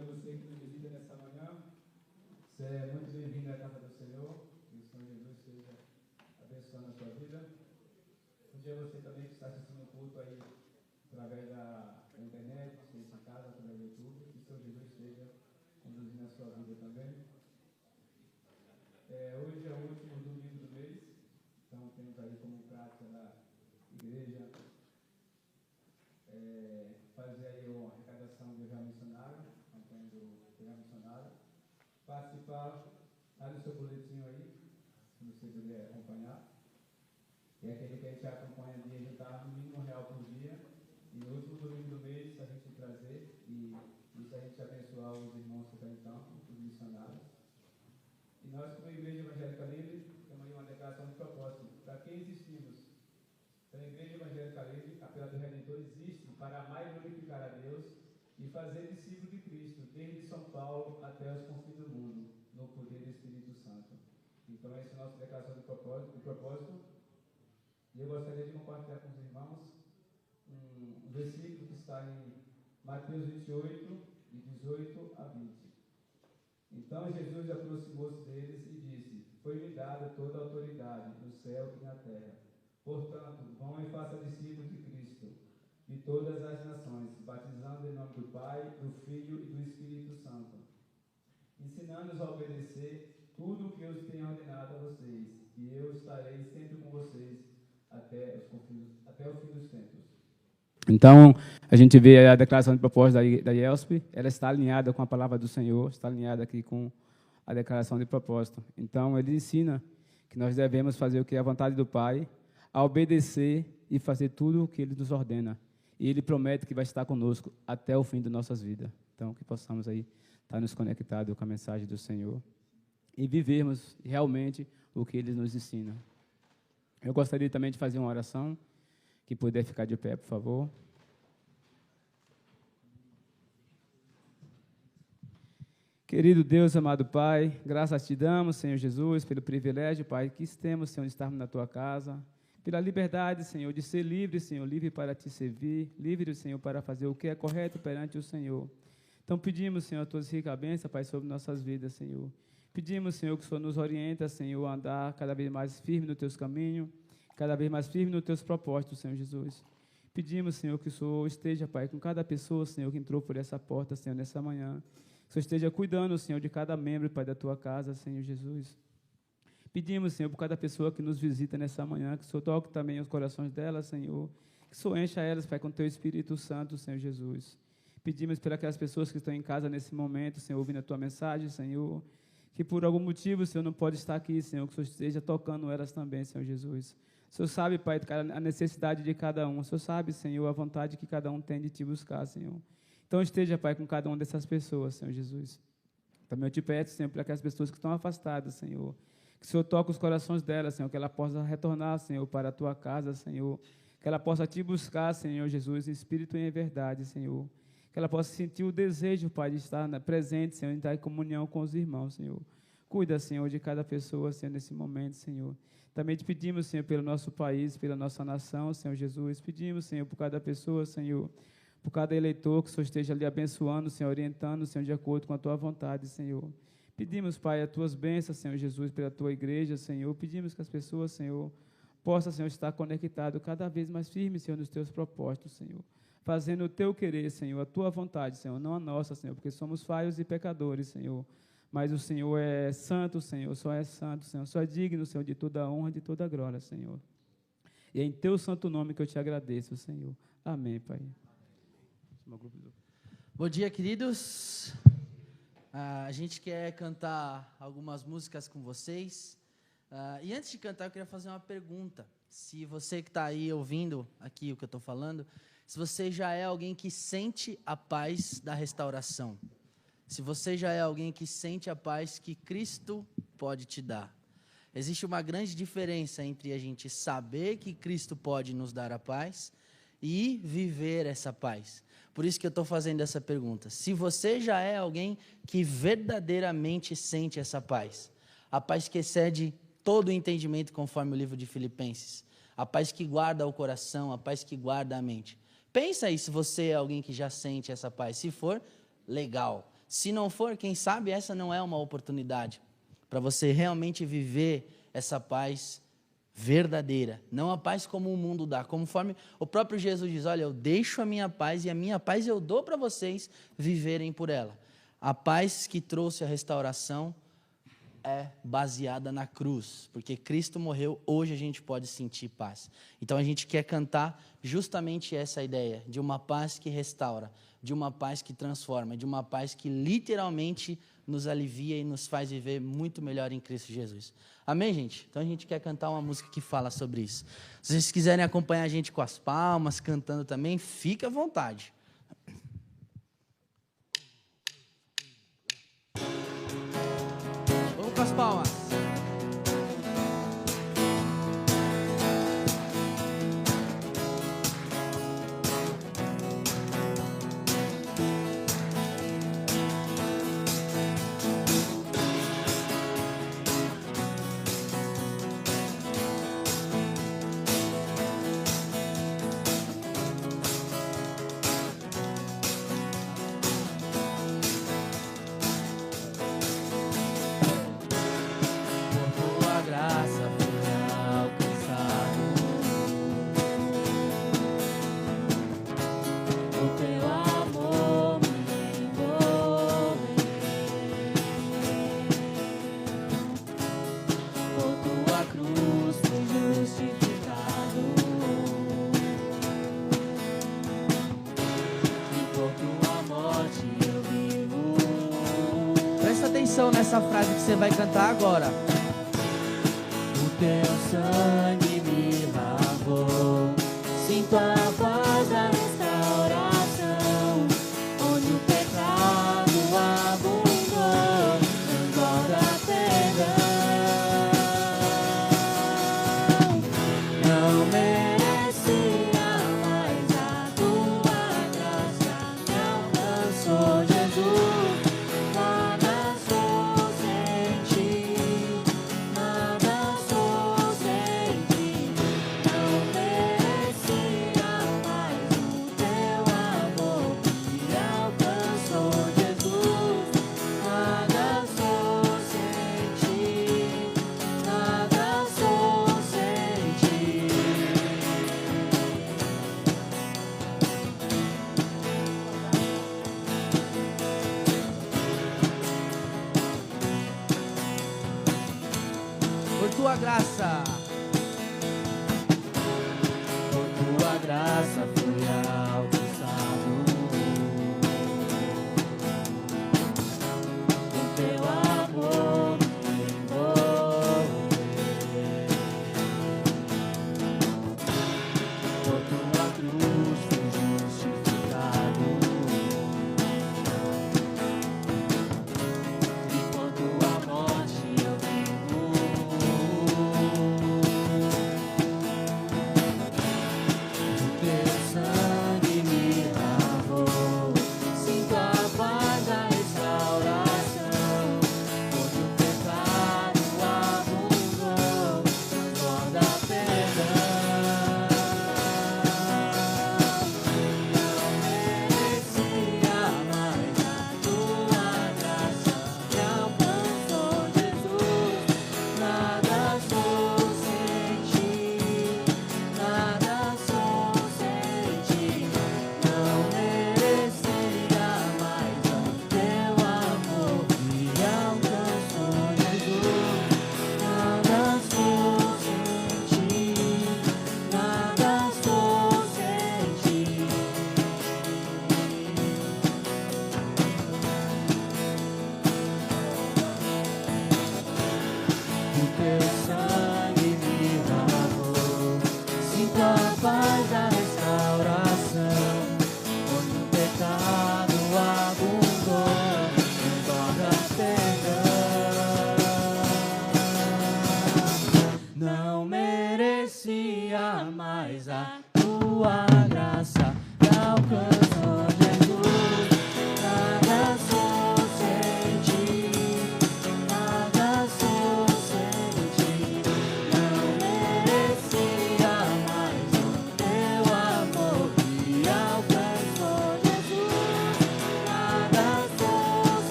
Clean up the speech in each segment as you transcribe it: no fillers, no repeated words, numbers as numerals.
a você que nos visita nessa manhã. Você é muito bem-vindo à casa do Senhor. Que o Senhor Jesus esteja abençoando a sua vida. Bom dia a você também que está assistindo o culto aí através da internet, seja em casa, através do YouTube. Que o Senhor Jesus esteja conduzindo a sua vida também. Hoje é o último domingo do mês. Então temos aí como prática da igreja fazer aí uma arrecadação do já missionário, campanha do já missionário. Participar, está no seu boletim aí, se você puder acompanhar. É aquele que a gente acompanha de juntar no mínimo R$1 por dia. E no último domingo do mês a gente trazer e isso a gente abençoar os irmãos que estão em campo, os missionários. E nós, como Igreja Evangélica Livre, temos aí uma declaração de propósito. Para quem existimos? Então, a Igreja Evangélica Livre, a Capela do Redentor, existe para amar e glorificar a Deus e fazer discípulos de Cristo, desde São Paulo até os confins do mundo, no poder do Espírito Santo. Então, essa é a nossa declaração de propósito. E eu gostaria de compartilhar com os irmãos um versículo que está em Mateus 28, de 18 a 20. Então, Jesus aproximou-se deles e disse: Foi-me dada toda a autoridade no céu e na terra. Portanto, vão e façam discípulos de Cristo, de todas as nações, batizando em nome do Pai, do Filho e do Espírito Santo, ensinando-os a obedecer tudo o que eu tenho ordenado a vocês, e eu estarei sempre com vocês até o fim dos tempos. Então, a gente vê a declaração de propósito da IELSP, ela está alinhada com a palavra do Senhor, está alinhada aqui com a declaração de propósito. Então, ele ensina que nós devemos fazer o que é a vontade do Pai, a obedecer e fazer tudo o que Ele nos ordena. E Ele promete que vai estar conosco até o fim de nossas vidas. Então, que possamos aí estar nos conectados com a mensagem do Senhor e vivermos realmente o que Ele nos ensina. Eu gostaria também de fazer uma oração. Que puder ficar de pé, por favor. Querido Deus, amado Pai, graças te damos, Senhor Jesus, pelo privilégio, Pai, que temos, Senhor, de estarmos na Tua casa, pela liberdade, Senhor, de ser livre, Senhor, livre para Te servir, livre, Senhor, para fazer o que é correto perante o Senhor. Então, pedimos, Senhor, a Tua rica bênção, Pai, sobre nossas vidas, Senhor. Pedimos, Senhor, que o Senhor nos orienta, Senhor, a andar cada vez mais firme no Teus caminhos, cada vez mais firme nos Teus propósitos, Senhor Jesus. Pedimos, Senhor, que o Senhor esteja, Pai, com cada pessoa, Senhor, que entrou por essa porta, Senhor, nessa manhã. Que o Senhor esteja cuidando, Senhor, de cada membro, Pai, da Tua casa, Senhor Jesus. Pedimos, Senhor, por cada pessoa que nos visita nessa manhã, que o Senhor toque também os corações delas, Senhor. Que o Senhor encha elas, Pai, com Teu Espírito Santo, Senhor Jesus. Pedimos por aquelas pessoas que estão em casa nesse momento, Senhor, ouvindo a Tua mensagem, Senhor. Que por algum motivo, Senhor, não pode estar aqui, Senhor, que o Senhor esteja tocando elas também, Senhor Jesus. O Senhor sabe, Pai, a necessidade de cada um. O Senhor sabe, Senhor, a vontade que cada um tem de Te buscar, Senhor. Então, esteja, Pai, com cada uma dessas pessoas, Senhor Jesus. Também eu te peço, Senhor, para aquelas pessoas que estão afastadas, Senhor. Que o Senhor toque os corações delas, Senhor, que ela possa retornar, Senhor, para a Tua casa, Senhor. Que ela possa Te buscar, Senhor Jesus, em espírito e em verdade, Senhor. Que ela possa sentir o desejo, Pai, de estar presente, Senhor, de estar em comunhão com os irmãos, Senhor. Cuida, Senhor, de cada pessoa, Senhor, nesse momento, Senhor. Também te pedimos, Senhor, pelo nosso país, pela nossa nação, Senhor Jesus. Pedimos, Senhor, por cada pessoa, Senhor, por cada eleitor, que o Senhor esteja ali abençoando, Senhor, orientando, Senhor, de acordo com a Tua vontade, Senhor. Pedimos, Pai, as Tuas bênçãos, Senhor Jesus, pela Tua igreja, Senhor. Pedimos que as pessoas, Senhor, possam, Senhor, estar conectadas cada vez mais firmes, Senhor, nos Teus propósitos, Senhor. Fazendo o Teu querer, Senhor, a Tua vontade, Senhor, não a nossa, Senhor, porque somos falhos e pecadores, Senhor. Mas o Senhor é santo, Senhor, só é santo, Senhor, só é digno, Senhor, de toda a honra e de toda a glória, Senhor. E é em Teu santo nome que eu Te agradeço, Senhor. Amém, Pai. Bom dia, queridos. A gente quer cantar algumas músicas com vocês. E antes de cantar, eu queria fazer uma pergunta. Se você que está aí ouvindo aqui o que eu estou falando, se você já é alguém que sente a paz da restauração. Se você já é alguém que sente a paz que Cristo pode te dar. Existe uma grande diferença entre a gente saber que Cristo pode nos dar a paz e viver essa paz. Por isso que eu estou fazendo essa pergunta. Se você já é alguém que verdadeiramente sente essa paz, a paz que excede todo o entendimento, conforme o livro de Filipenses, a paz que guarda o coração, a paz que guarda a mente. Pensa aí se você é alguém que já sente essa paz. Se for, legal. Se não for, quem sabe essa não é uma oportunidade para você realmente viver essa paz verdadeira, não a paz como o mundo dá, conforme o próprio Jesus diz, olha, eu deixo a minha paz e a minha paz eu dou para vocês viverem por ela. A paz que trouxe a restauração é baseada na cruz, porque Cristo morreu, hoje a gente pode sentir paz. Então a gente quer cantar justamente essa ideia, de uma paz que restaura, de uma paz que transforma, de uma paz que literalmente nos alivia e nos faz viver muito melhor em Cristo Jesus. Amém, gente? Então a gente quer cantar uma música que fala sobre isso. Se vocês quiserem acompanhar a gente com as palmas, cantando também, fique à vontade. Vamos com as palmas. Nessa frase que você vai cantar agora. O teu sangue me lavou, sinto a paz da restauração, onde o pecado abundou, engorda perdão. Não merecia mais a tua graça, me alcançou Jesus. Tua graça, por tua graça fui alcançado, o teu amor me envolveu, por tua cruz fui justificado, e por tua morte eu vivo.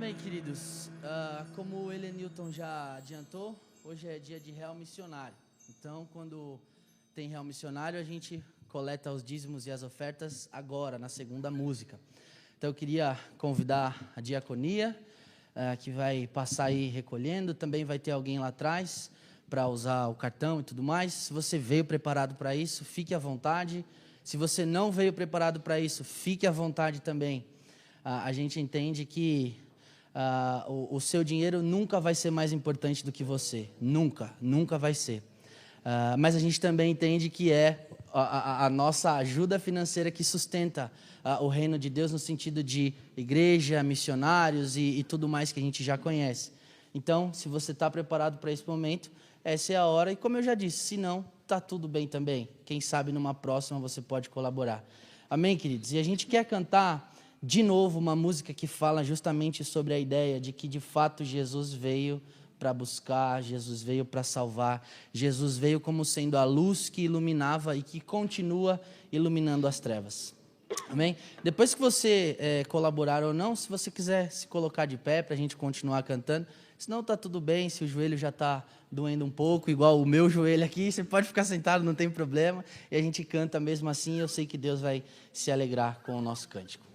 Amém, queridos. Como o Helenilton já adiantou, hoje é dia de Real Missionário. Então, quando tem Real Missionário, a gente coleta os dízimos e as ofertas agora, na segunda música. Então, eu queria convidar a diaconia, que vai passar aí recolhendo. Também vai ter alguém lá atrás para usar o cartão e tudo mais. Se você veio preparado para isso, fique à vontade. Se você não veio preparado para isso, fique à vontade também. A gente entende que o seu dinheiro nunca vai ser mais importante do que você. Nunca vai ser. Mas a gente também entende que é a nossa ajuda financeira que sustenta o reino de Deus no sentido de igreja, missionários e tudo mais que a gente já conhece. Então, se você está preparado para esse momento, essa é a hora. E como eu já disse, se não, está tudo bem também. Quem sabe numa próxima você pode colaborar. Amém, queridos? E a gente quer cantar de novo uma música que fala justamente sobre a ideia de que de fato Jesus veio para buscar, Jesus veio para salvar, Jesus veio como sendo a luz que iluminava e que continua iluminando as trevas. Amém? Depois que você colaborar ou não, se você quiser se colocar de pé para a gente continuar cantando, senão está tudo bem, se o joelho já está doendo um pouco, igual o meu joelho aqui, você pode ficar sentado, não tem problema, e a gente canta mesmo assim, eu sei que Deus vai se alegrar com o nosso cântico.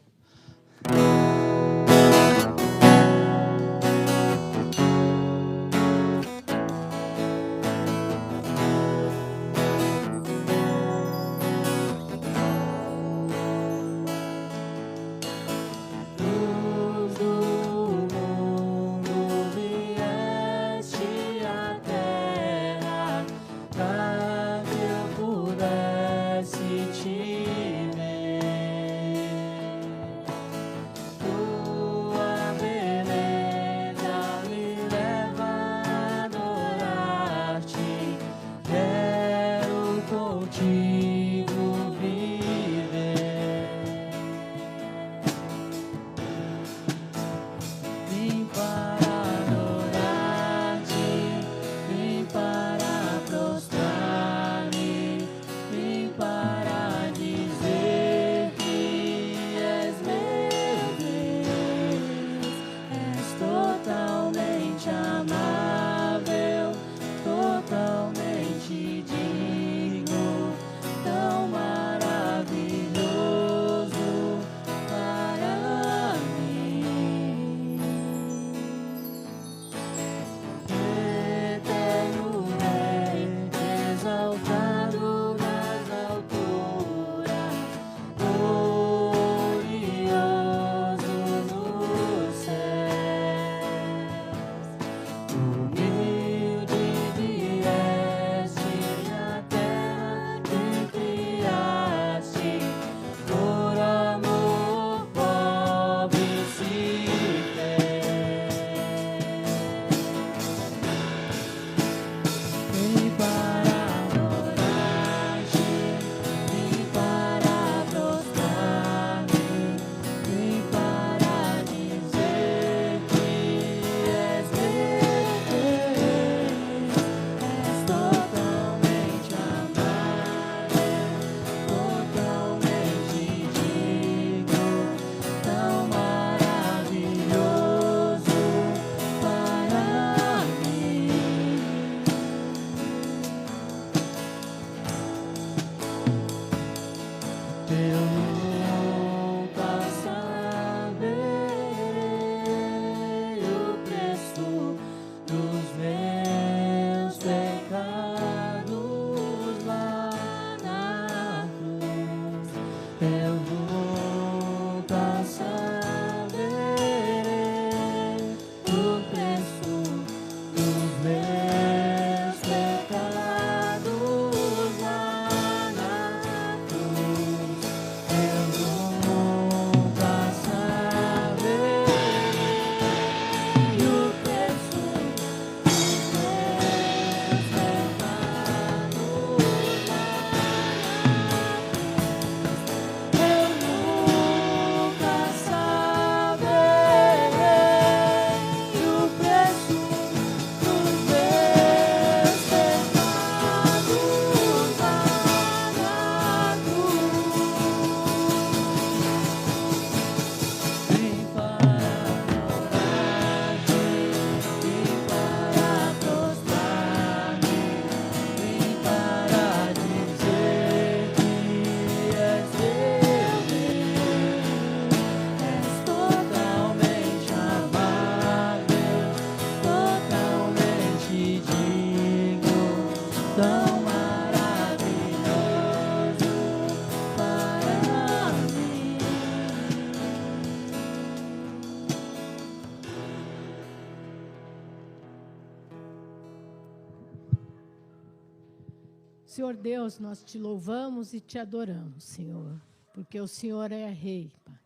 Senhor Deus, nós te louvamos e te adoramos, Senhor, porque o Senhor é Rei, Pai.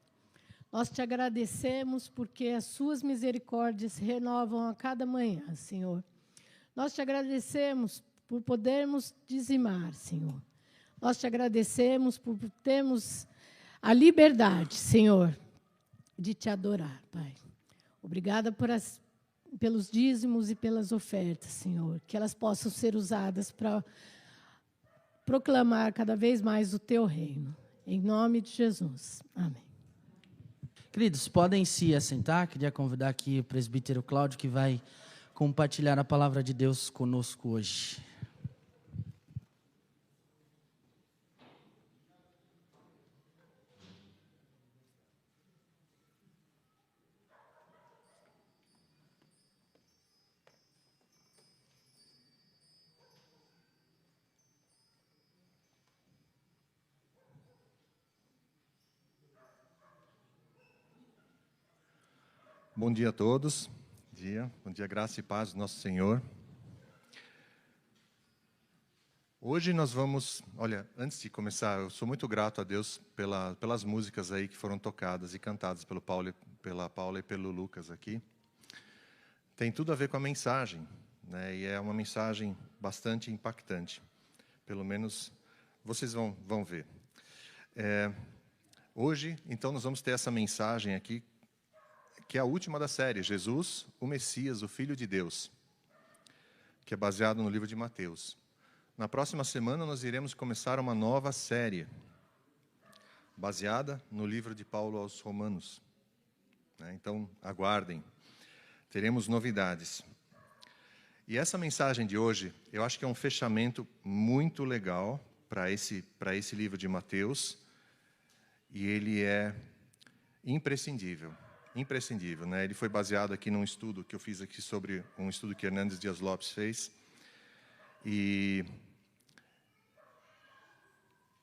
Nós te agradecemos porque as suas misericórdias se renovam a cada manhã, Senhor. Nós te agradecemos por podermos dizimar, Senhor. Nós te agradecemos por termos a liberdade, Senhor, de te adorar, Pai. Obrigada pelos dízimos e pelas ofertas, Senhor, que elas possam ser usadas para proclamar cada vez mais o teu reino. Em nome de Jesus. Amém. Queridos, podem se assentar. Queria convidar aqui o presbítero Cláudio, que vai compartilhar a palavra de Deus conosco hoje. Bom dia a todos. Bom dia, graça e paz do nosso Senhor. Hoje nós vamos... Olha, antes de começar, eu sou muito grato a Deus pelas músicas aí que foram tocadas e cantadas pela Paula e pelo Lucas aqui. Tem tudo a ver com a mensagem, né? E é uma mensagem bastante impactante. Pelo menos vocês vão ver. Hoje, então, nós vamos ter essa mensagem aqui, que é a última da série, Jesus, o Messias, o Filho de Deus, que é baseado no livro de Mateus. Na próxima semana, nós iremos começar uma nova série, baseada no livro de Paulo aos Romanos. Então, aguardem, teremos novidades. E essa mensagem de hoje, eu acho que é um fechamento muito legal para esse livro de Mateus, e ele é imprescindível, né? Ele foi baseado aqui num estudo que eu fiz aqui sobre um estudo que Hernandes Dias Lopes fez. E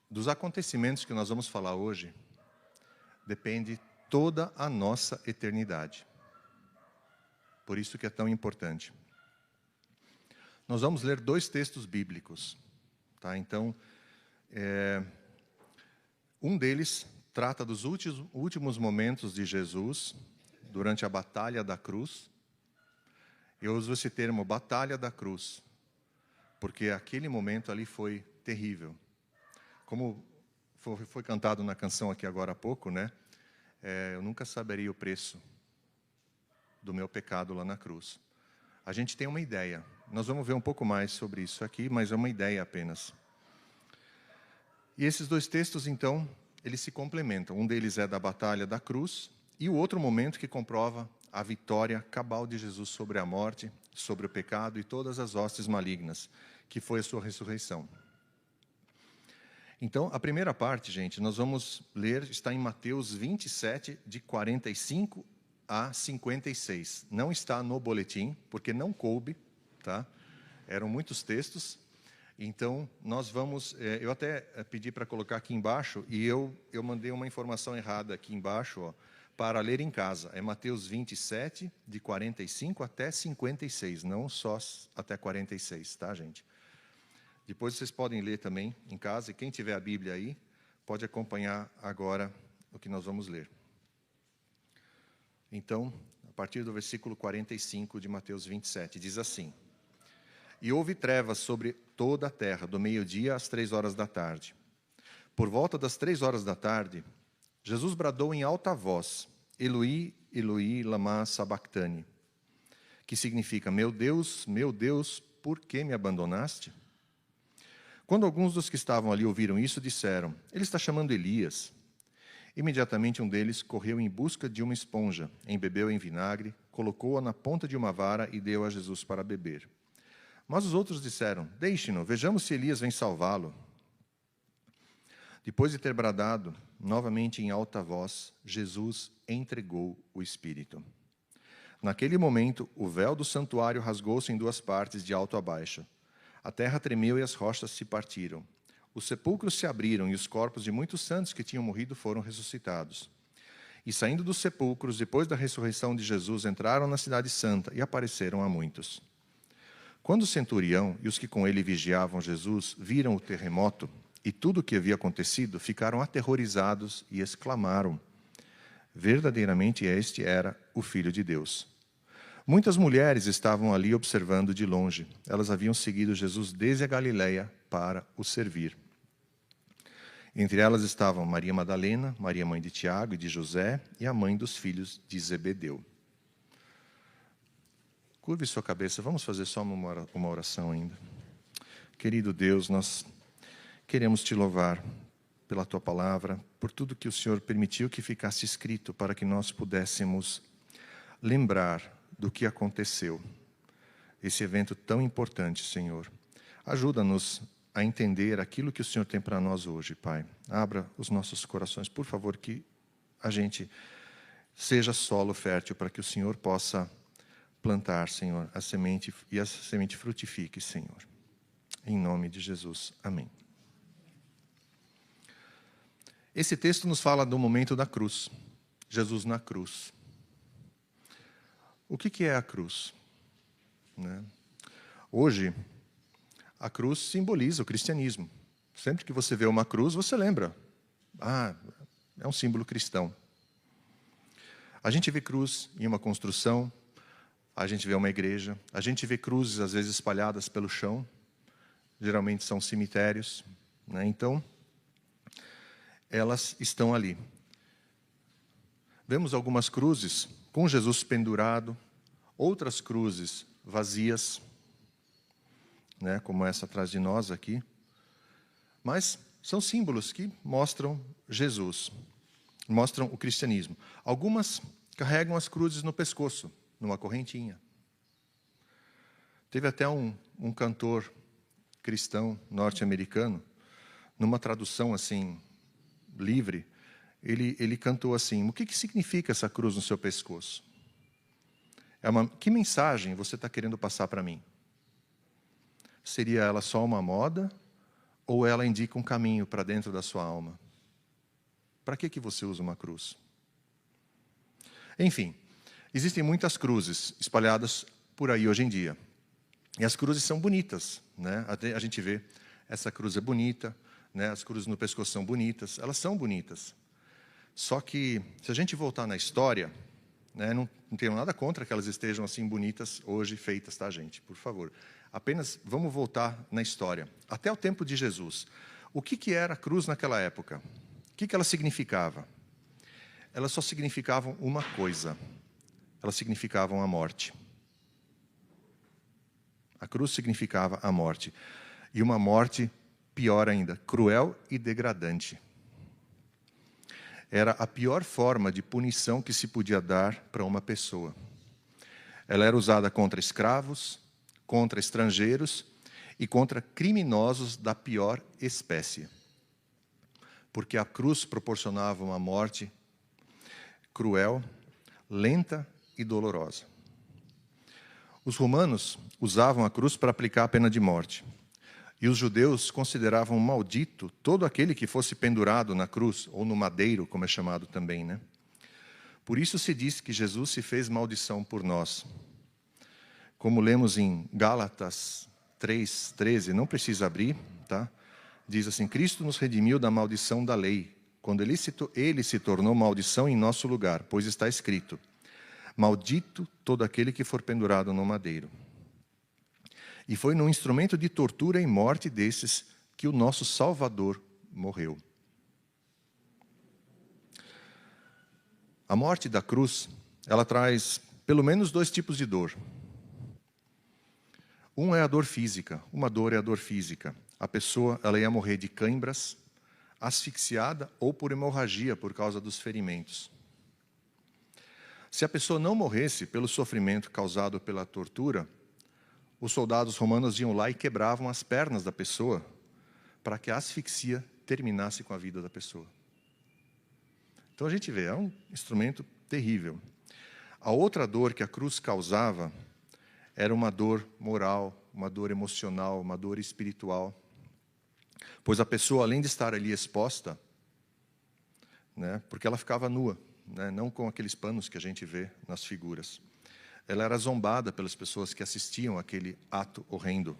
dos acontecimentos que nós vamos falar hoje, depende toda a nossa eternidade. Por isso que é tão importante. Nós vamos ler 2 textos bíblicos, tá? Então, um deles trata dos últimos momentos de Jesus durante a Batalha da Cruz. Eu uso esse termo, Batalha da Cruz, porque aquele momento ali foi terrível. Como foi cantado na canção aqui agora há pouco, né? Eu nunca saberia o preço do meu pecado lá na cruz. A gente tem uma ideia. Nós vamos ver um pouco mais sobre isso aqui, mas é uma ideia apenas. E esses 2 textos, então, eles se complementam. Um deles é da Batalha da Cruz, e o outro momento que comprova a vitória cabal de Jesus sobre a morte, sobre o pecado e todas as hostes malignas, que foi a sua ressurreição. Então, a primeira parte, gente, nós vamos ler, está em Mateus 27, de 45 a 56. Não está no boletim, porque não coube, tá? Eram muitos textos. Então, nós vamos... eu até pedi para colocar aqui embaixo, e eu mandei uma informação errada aqui embaixo, ó, para ler em casa. É Mateus 27, de 45 até 56, não só até 46, tá, gente? Depois vocês podem ler também em casa, e quem tiver a Bíblia aí, pode acompanhar agora o que nós vamos ler. Então, a partir do versículo 45 de Mateus 27, diz assim: E houve trevas sobre toda a terra, do meio-dia às 3 horas da tarde. Por volta das 3 horas da tarde, Jesus bradou em alta voz: Eloi, Eloi, lama sabachthani, que significa: meu Deus, por que me abandonaste? Quando alguns dos que estavam ali ouviram isso, disseram: ele está chamando Elias. Imediatamente um deles correu em busca de uma esponja, embebeu em vinagre, colocou-a na ponta de uma vara e deu a Jesus para beber. Mas os outros disseram: deixe-no, vejamos se Elias vem salvá-lo. Depois de ter bradado, novamente em alta voz, Jesus entregou o Espírito. Naquele momento, o véu do santuário rasgou-se em 2 partes, de alto a baixo. A terra tremeu e as rochas se partiram. Os sepulcros se abriram e os corpos de muitos santos que tinham morrido foram ressuscitados. E saindo dos sepulcros, depois da ressurreição de Jesus, entraram na cidade santa e apareceram a muitos. Quando o centurião e os que com ele vigiavam Jesus viram o terremoto e tudo o que havia acontecido, ficaram aterrorizados e exclamaram: verdadeiramente este era o Filho de Deus. Muitas mulheres estavam ali observando de longe. Elas haviam seguido Jesus desde a Galileia para o servir. Entre elas estavam Maria Madalena, Maria mãe de Tiago e de José, e a mãe dos filhos de Zebedeu. Curve sua cabeça, vamos fazer só uma oração ainda. Querido Deus, nós queremos te louvar pela tua palavra, por tudo que o Senhor permitiu que ficasse escrito para que nós pudéssemos lembrar do que aconteceu. Esse evento tão importante, Senhor. Ajuda-nos a entender aquilo que o Senhor tem para nós hoje, Pai. Abra os nossos corações, por favor, que a gente seja solo fértil para que o Senhor possa plantar, Senhor, a semente e a semente frutifique, Senhor. Em nome de Jesus. Amém. Esse texto nos fala do momento da cruz. Jesus na cruz. O que é a cruz? Né? Hoje, a cruz simboliza o cristianismo. Sempre que você vê uma cruz, você lembra. Ah, é um símbolo cristão. A gente vê cruz em uma construção, a gente vê uma igreja, a gente vê cruzes, às vezes, espalhadas pelo chão. Geralmente são cemitérios. Né? Então, elas estão ali. Vemos algumas cruzes com Jesus pendurado, outras cruzes vazias, né, como essa atrás de nós aqui. Mas são símbolos que mostram Jesus, mostram o cristianismo. Algumas carregam as cruzes no pescoço, numa correntinha. Teve até um cantor cristão norte-americano, numa tradução assim, livre, ele cantou assim: o que significa essa cruz no seu pescoço? Que mensagem você está querendo passar para mim? Seria ela só uma moda ou ela indica um caminho para dentro da sua alma? Para que você usa uma cruz? Enfim, existem muitas cruzes espalhadas por aí hoje em dia. E as cruzes são bonitas, né? A gente vê, essa cruz é bonita, né? As cruzes no pescoço são bonitas, elas são bonitas. Só que, se a gente voltar na história, né, não tenho nada contra que elas estejam assim bonitas hoje feitas, tá, gente? Por favor. Apenas vamos voltar na história. Até o tempo de Jesus. O que era a cruz naquela época? O que ela significava? Elas só significavam uma coisa. Elas significavam a morte. A cruz significava a morte. E uma morte pior ainda, cruel e degradante. Era a pior forma de punição que se podia dar para uma pessoa. Ela era usada contra escravos, contra estrangeiros e contra criminosos da pior espécie. Porque a cruz proporcionava uma morte cruel, lenta e dolorosa. Os romanos usavam a cruz para aplicar a pena de morte. E os judeus consideravam maldito todo aquele que fosse pendurado na cruz, ou no madeiro, como é chamado também, né? Por isso se diz que Jesus se fez maldição por nós. Como lemos em Gálatas 3:13, não precisa abrir, tá? Diz assim: Cristo nos redimiu da maldição da lei, quando ele se tornou maldição em nosso lugar, pois está escrito: maldito todo aquele que for pendurado no madeiro. E foi num instrumento de tortura e morte desses que o nosso Salvador morreu. A morte da cruz, ela traz pelo menos 2 tipos de dor. Um é a dor física. Uma dor é a dor física. A pessoa, ela ia morrer de cãibras, asfixiada ou por hemorragia por causa dos ferimentos. Se a pessoa não morresse pelo sofrimento causado pela tortura, os soldados romanos iam lá e quebravam as pernas da pessoa para que a asfixia terminasse com a vida da pessoa. Então a gente vê, é um instrumento terrível. A outra dor que a cruz causava era uma dor moral, uma dor emocional, uma dor espiritual. Pois a pessoa, além de estar ali exposta, né, porque ela ficava nua, né, não com aqueles panos que a gente vê nas figuras, ela era zombada pelas pessoas que assistiam àquele ato horrendo.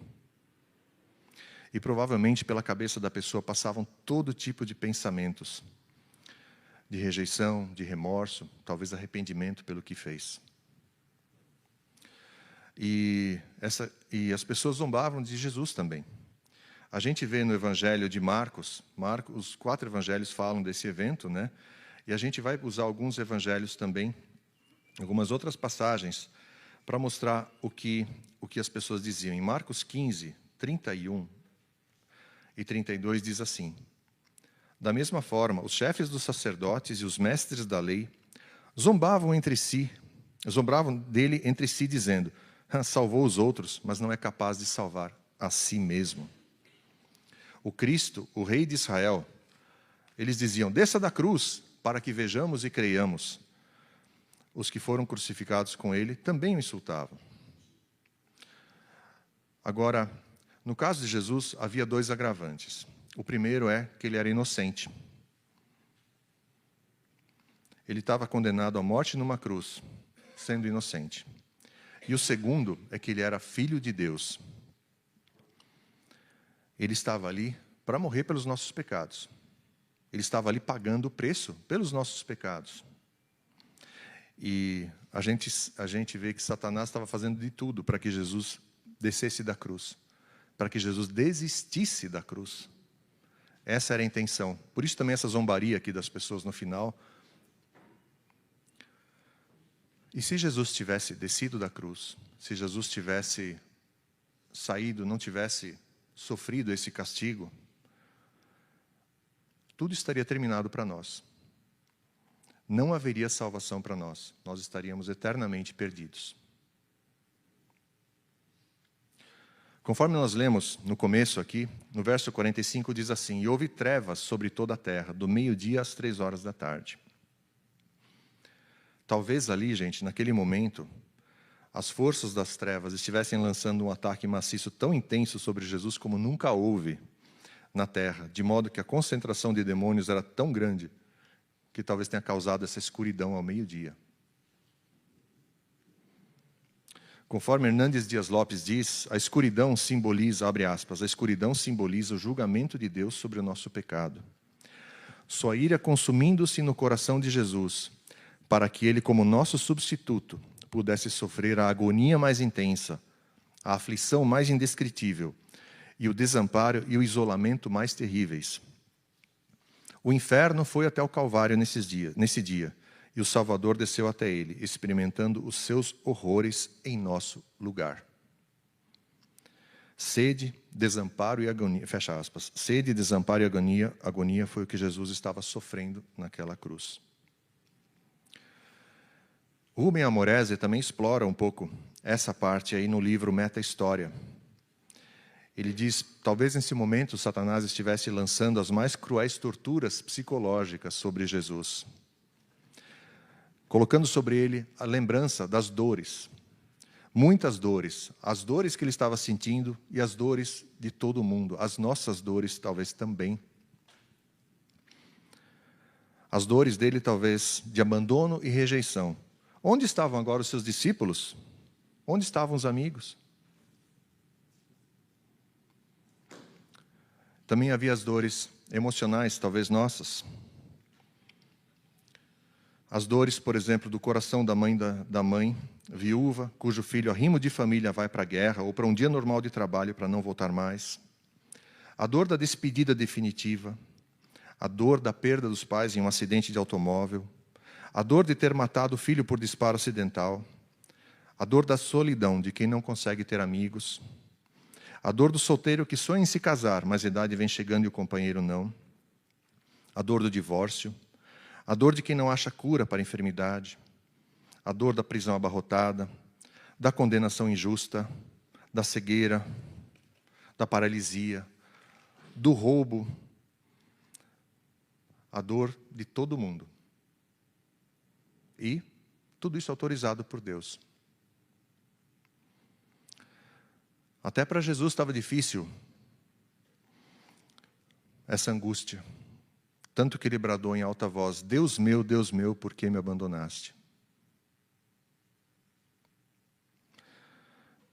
E provavelmente pela cabeça da pessoa passavam todo tipo de pensamentos, de rejeição, de remorso, talvez arrependimento pelo que fez. E as pessoas zombavam de Jesus também. A gente vê no Evangelho de Marcos, os 4 evangelhos falam desse evento, né? E a gente vai usar alguns evangelhos também, algumas outras passagens, para mostrar o que as pessoas diziam. Em Marcos 15, 31 e 32 diz assim: da mesma forma, os chefes dos sacerdotes e os mestres da lei zombavam dele entre si, dizendo: salvou os outros, mas não é capaz de salvar a si mesmo. O Cristo, o Rei de Israel, eles diziam: desça da cruz, para que vejamos e creiamos. Os que foram crucificados com ele também o insultavam. Agora, no caso de Jesus, havia 2 agravantes. O primeiro é que ele era inocente. Ele estava condenado à morte numa cruz, sendo inocente. E o segundo é que ele era filho de Deus. Ele estava ali para morrer pelos nossos pecados. Ele estava ali pagando o preço pelos nossos pecados. E a gente vê que Satanás estava fazendo de tudo para que Jesus descesse da cruz, para que Jesus desistisse da cruz. Essa era a intenção. Por isso também essa zombaria aqui das pessoas no final. E se Jesus tivesse descido da cruz, se Jesus tivesse saído, não tivesse sofrido esse castigo, tudo estaria terminado para nós. Não haveria salvação para nós. Nós estaríamos eternamente perdidos. Conforme nós lemos no começo aqui, no verso 45 diz assim: e houve trevas sobre toda a terra, do meio-dia às 3 horas da tarde. Talvez ali, gente, naquele momento, as forças das trevas estivessem lançando um ataque maciço tão intenso sobre Jesus como nunca houve na terra, de modo que a concentração de demônios era tão grande que talvez tenha causado essa escuridão ao meio-dia. Conforme Hernandes Dias Lopes diz, a escuridão simboliza, abre aspas, a escuridão simboliza o julgamento de Deus sobre o nosso pecado. Sua ira consumindo-se no coração de Jesus, para que ele, como nosso substituto, pudesse sofrer a agonia mais intensa, a aflição mais indescritível, e o desamparo e o isolamento mais terríveis. O inferno foi até o Calvário nesse dia, e o Salvador desceu até ele, experimentando os seus horrores em nosso lugar. Sede, desamparo e agonia, fecha aspas, sede, desamparo e agonia foi o que Jesus estava sofrendo naquela cruz. Rubem Amorese também explora um pouco essa parte aí no livro Meta-História. Ele diz, talvez nesse momento Satanás estivesse lançando as mais cruéis torturas psicológicas sobre Jesus, colocando sobre ele a lembrança das dores, muitas dores, as dores que ele estava sentindo e as dores de todo mundo, as nossas dores talvez também. As dores dele talvez de abandono e rejeição. Onde estavam agora os seus discípulos? Onde estavam os amigos? Também havia as dores emocionais, talvez nossas. As dores, por exemplo, do coração da mãe, viúva, cujo filho, a rimo de família, vai para a guerra ou para um dia normal de trabalho para não voltar mais. A dor da despedida definitiva. A dor da perda dos pais em um acidente de automóvel. A dor de ter matado o filho por disparo acidental. A dor da solidão de quem não consegue ter amigos. A dor do solteiro que sonha em se casar, mas a idade vem chegando e o companheiro não. A dor do divórcio. A dor de quem não acha cura para a enfermidade. A dor da prisão abarrotada. Da condenação injusta. Da cegueira. Da paralisia. Do roubo. A dor de todo mundo. E tudo isso autorizado por Deus. Até para Jesus estava difícil essa angústia. Tanto que ele bradou em alta voz: Deus meu, por que me abandonaste?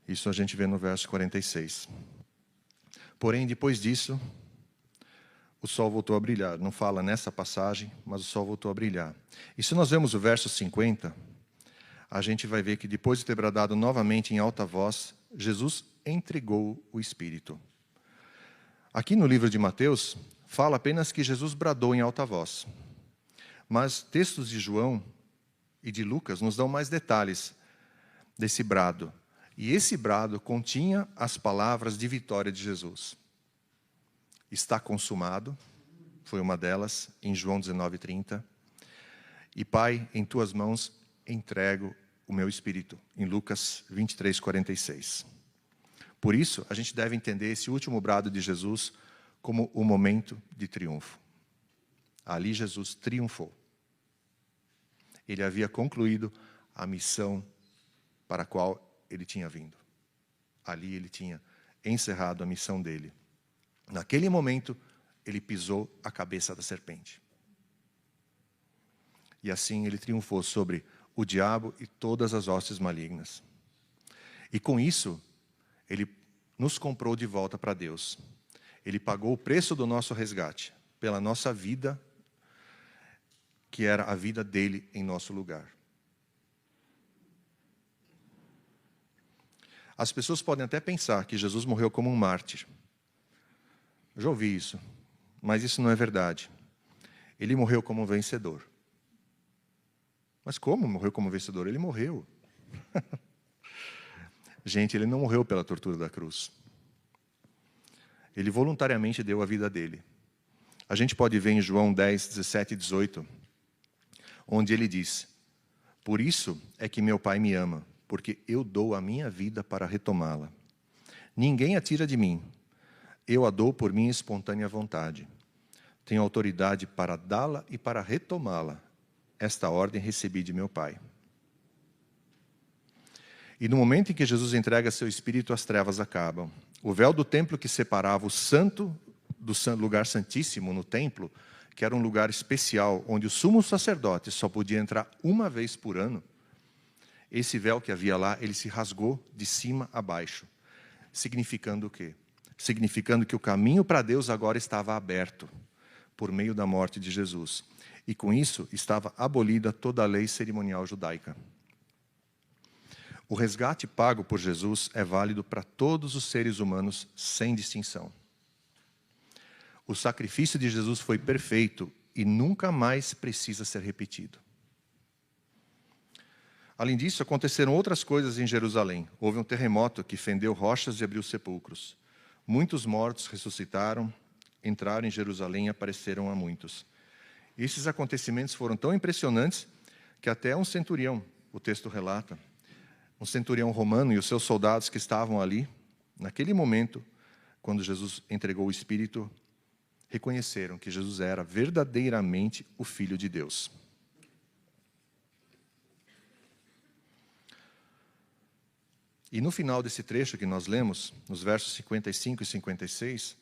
Isso a gente vê no verso 46. Porém, depois disso, o sol voltou a brilhar. Não fala nessa passagem, mas o sol voltou a brilhar. E se nós vemos o verso 50, a gente vai ver que depois de ter bradado novamente em alta voz, Jesus entregou o Espírito. Aqui no livro de Mateus, fala apenas que Jesus bradou em alta voz. Mas textos de João e de Lucas nos dão mais detalhes desse brado. E esse brado continha as palavras de vitória de Jesus. Está consumado, foi uma delas, em João 19:30. E Pai, em tuas mãos entrego o meu espírito, em Lucas 23:46. Por isso, a gente deve entender esse último brado de Jesus como o momento de triunfo. Ali Jesus triunfou. Ele havia concluído a missão para a qual ele tinha vindo. Ali ele tinha encerrado a missão dele. Naquele momento, ele pisou a cabeça da serpente. E assim ele triunfou sobre o diabo e todas as hostes malignas. E com isso, ele nos comprou de volta para Deus. Ele pagou o preço do nosso resgate, pela nossa vida, que era a vida dele em nosso lugar. As pessoas podem até pensar que Jesus morreu como um mártir. Eu já ouvi isso, mas isso não é verdade. Ele morreu como um vencedor. Mas como morreu como vencedor? Ele morreu. Gente, ele não morreu pela tortura da cruz. Ele voluntariamente deu a vida dele. A gente pode ver em João 10, 17 e 18, onde ele diz: por isso é que meu Pai me ama, porque eu dou a minha vida para retomá-la. Ninguém a tira de mim. Eu a dou por minha espontânea vontade. Tenho autoridade para dá-la e para retomá-la. Esta ordem recebi de meu Pai. E no momento em que Jesus entrega seu Espírito, as trevas acabam. O véu do templo que separava o santo do lugar santíssimo no templo, que era um lugar especial, onde o sumo sacerdote só podia entrar uma vez por ano, esse véu que havia lá, ele se rasgou de cima a baixo. Significando o quê? Significando que o caminho para Deus agora estava aberto, por meio da morte de Jesus. E com isso, estava abolida toda a lei cerimonial judaica. O resgate pago por Jesus é válido para todos os seres humanos, sem distinção. O sacrifício de Jesus foi perfeito e nunca mais precisa ser repetido. Além disso, aconteceram outras coisas em Jerusalém. Houve um terremoto que fendeu rochas e abriu sepulcros. Muitos mortos ressuscitaram, entraram em Jerusalém e apareceram a muitos. Esses acontecimentos foram tão impressionantes que até um centurião, o texto relata, um centurião romano e os seus soldados que estavam ali, naquele momento, quando Jesus entregou o Espírito, reconheceram que Jesus era verdadeiramente o Filho de Deus. E no final desse trecho que nós lemos, nos versos 55 e 56,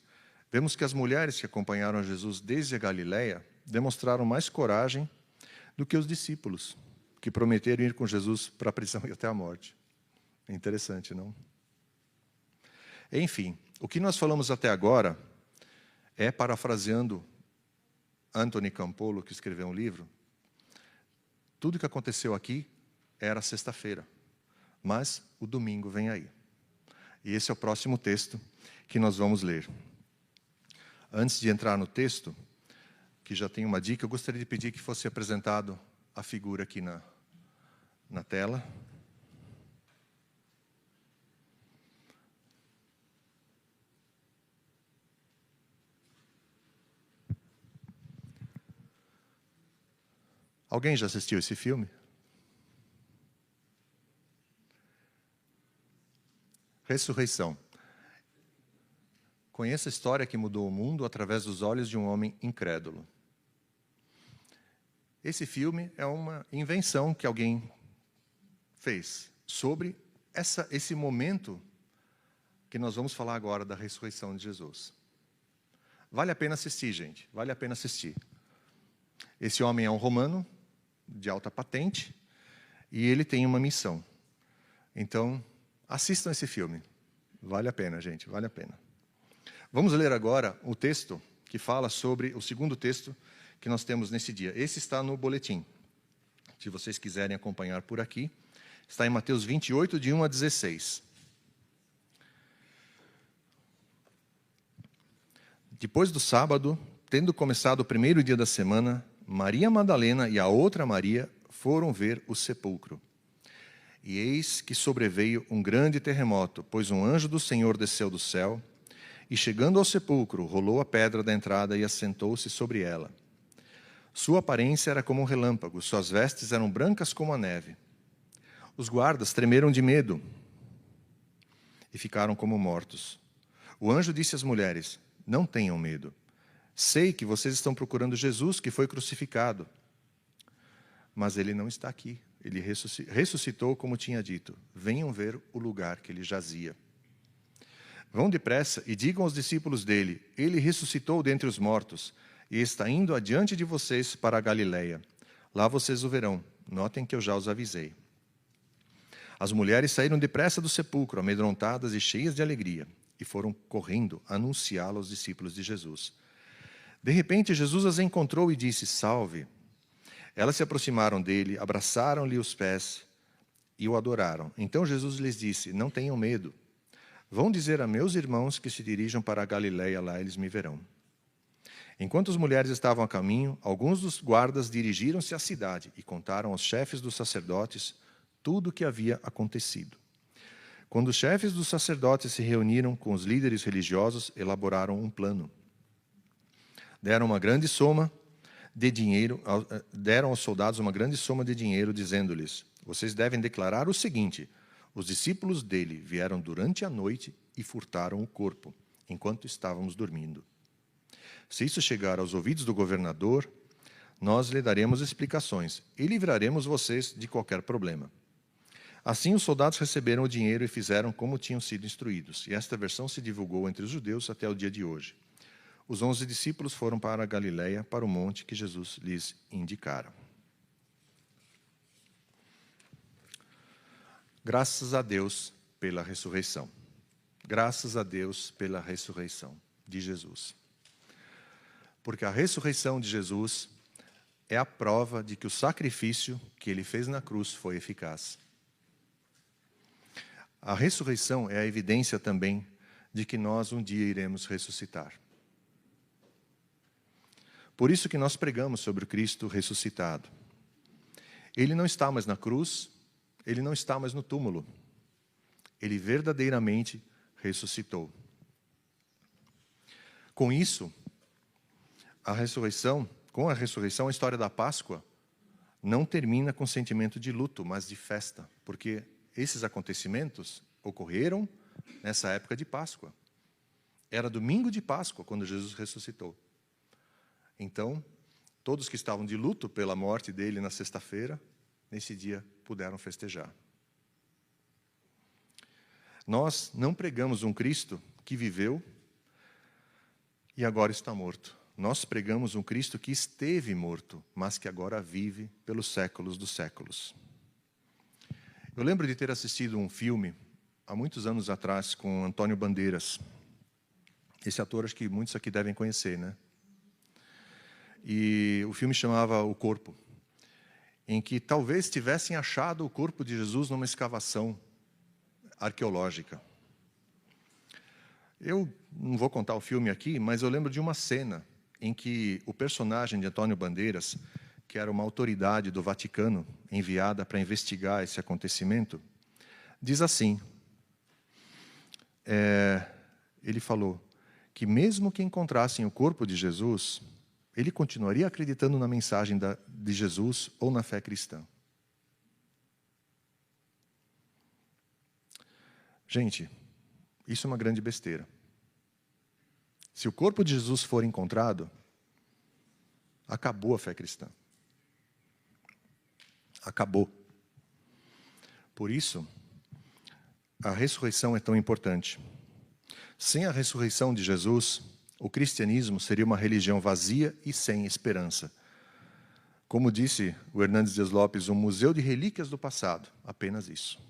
vemos que as mulheres que acompanharam Jesus desde a Galileia demonstraram mais coragem do que os discípulos, que prometeram ir com Jesus para a prisão e até a morte. É interessante, não? Enfim, o que nós falamos até agora é, parafraseando Anthony Campolo, que escreveu um livro, tudo o que aconteceu aqui era sexta-feira, mas o domingo vem aí. E esse é o próximo texto que nós vamos ler. Antes de entrar no texto, que já tem uma dica, eu gostaria de pedir que fosse apresentado a figura aqui na tela. Alguém já assistiu esse filme? Ressurreição. Conheça a história que mudou o mundo através dos olhos de um homem incrédulo. Esse filme é uma invenção que alguém fez sobre esse momento que nós vamos falar agora da ressurreição de Jesus. Vale a pena assistir, gente. Vale a pena assistir. Esse homem é um romano de alta patente e ele tem uma missão. Então, Assistam esse filme. Vale a pena, gente, vale a pena. Vamos ler agora o texto que fala sobre o segundo texto que nós temos nesse dia. Esse está no boletim. Se vocês quiserem acompanhar por aqui, está em Mateus 28, de 1 a 16. Depois do sábado, tendo começado o primeiro dia da semana, Maria Madalena e a outra Maria foram ver o sepulcro. E eis que sobreveio um grande terremoto, pois um anjo do Senhor desceu do céu, e chegando ao sepulcro, rolou a pedra da entrada e assentou-se sobre ela. Sua aparência era como um relâmpago, suas vestes eram brancas como a neve. Os guardas tremeram de medo e ficaram como mortos. O anjo disse às mulheres: não tenham medo. Sei que vocês estão procurando Jesus, que foi crucificado. Mas ele não está aqui. Ele ressuscitou como tinha dito. Venham ver o lugar que ele jazia. Vão depressa e digam aos discípulos dele: ele ressuscitou dentre os mortos e está indo adiante de vocês para a Galileia. Lá vocês o verão. Notem que eu já os avisei. As mulheres saíram depressa do sepulcro, amedrontadas e cheias de alegria, e foram correndo anunciá-lo aos discípulos de Jesus. De repente, Jesus as encontrou e disse: salve. Elas se aproximaram dele, abraçaram-lhe os pés e o adoraram. Então Jesus lhes disse: não tenham medo. Vão dizer a meus irmãos que se dirijam para a Galileia, lá eles me verão. Enquanto as mulheres estavam a caminho, alguns dos guardas dirigiram-se à cidade e contaram aos chefes dos sacerdotes tudo o que havia acontecido. Quando os chefes dos sacerdotes se reuniram com os líderes religiosos, elaboraram um plano. Deram aos soldados uma grande soma de dinheiro, dizendo-lhes: vocês devem declarar o seguinte: os discípulos dele vieram durante a noite e furtaram o corpo, enquanto estávamos dormindo. Se isso chegar aos ouvidos do governador, nós lhe daremos explicações e livraremos vocês de qualquer problema. Assim, os soldados receberam o dinheiro e fizeram como tinham sido instruídos. E esta versão se divulgou entre os judeus até o dia de hoje. Os 11 discípulos foram para a Galileia, para o monte que Jesus lhes indicara. Graças a Deus pela ressurreição. Graças a Deus pela ressurreição de Jesus. Porque a ressurreição de Jesus é a prova de que o sacrifício que ele fez na cruz foi eficaz. A ressurreição é a evidência também de que nós um dia iremos ressuscitar. Por isso que nós pregamos sobre o Cristo ressuscitado. Ele não está mais na cruz, ele não está mais no túmulo. Ele verdadeiramente ressuscitou. Com isso, com a ressurreição, a história da Páscoa não termina com sentimento de luto, mas de festa, porque esses acontecimentos ocorreram nessa época de Páscoa. Era domingo de Páscoa quando Jesus ressuscitou. Então, todos que estavam de luto pela morte dele na sexta-feira, nesse dia puderam festejar. Nós não pregamos um Cristo que viveu e agora está morto. Nós pregamos um Cristo que esteve morto, mas que agora vive pelos séculos dos séculos. Eu lembro de ter assistido um filme, há muitos anos atrás, com Antônio Bandeiras. Esse ator, acho que muitos aqui devem conhecer, né? E o filme chamava O Corpo, em que talvez tivessem achado o corpo de Jesus numa escavação arqueológica. Eu não vou contar o filme aqui, mas eu lembro de uma cena em que o personagem de Antônio Bandeiras, que era uma autoridade do Vaticano enviada para investigar esse acontecimento, diz assim, ele falou que mesmo que encontrassem o corpo de Jesus, ele continuaria acreditando na mensagem de Jesus ou na fé cristã. Gente, isso é uma grande besteira. Se o corpo de Jesus for encontrado, acabou a fé cristã. Acabou. Por isso, a ressurreição é tão importante. Sem a ressurreição de Jesus, o cristianismo seria uma religião vazia e sem esperança. Como disse o Hernandes Dias Lopes, um museu de relíquias do passado, apenas isso.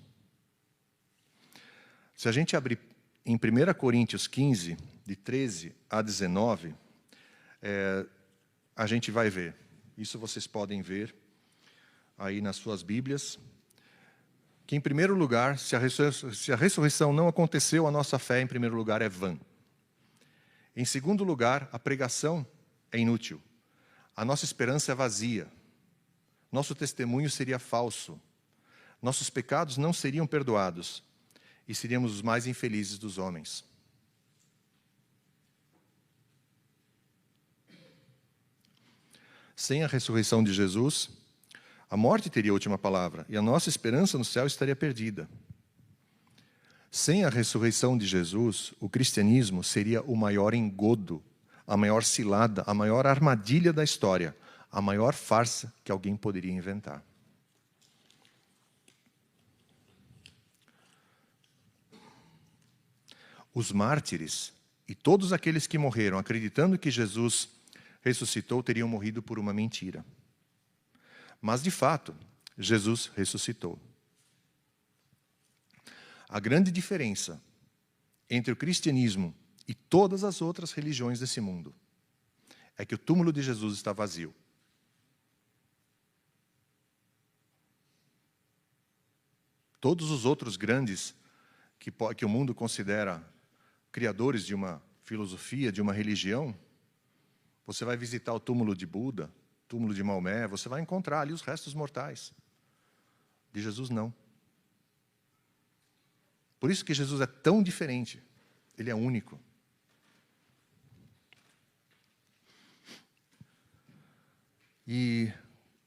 Se a gente abrir em 1 Coríntios 15, de 13 a 19, a gente vai ver. Isso vocês podem ver aí nas suas Bíblias. Que, em primeiro lugar, se a ressurreição não aconteceu, a nossa fé, em primeiro lugar, é vã. Em segundo lugar, a pregação é inútil. A nossa esperança é vazia. Nosso testemunho seria falso. Nossos pecados não seriam perdoados. E seríamos os mais infelizes dos homens. Sem a ressurreição de Jesus, a morte teria a última palavra, e a nossa esperança no céu estaria perdida. Sem a ressurreição de Jesus, o cristianismo seria o maior engodo, a maior cilada, a maior armadilha da história, a maior farsa que alguém poderia inventar. Os mártires e todos aqueles que morreram acreditando que Jesus ressuscitou teriam morrido por uma mentira. Mas, de fato, Jesus ressuscitou. A grande diferença entre o cristianismo e todas as outras religiões desse mundo é que o túmulo de Jesus está vazio. Todos os outros grandes que o mundo considera criadores de uma filosofia, de uma religião, você vai visitar o túmulo de Buda, túmulo de Maomé, você vai encontrar ali os restos mortais. De Jesus, não. Por isso que Jesus é tão diferente. Ele é único. E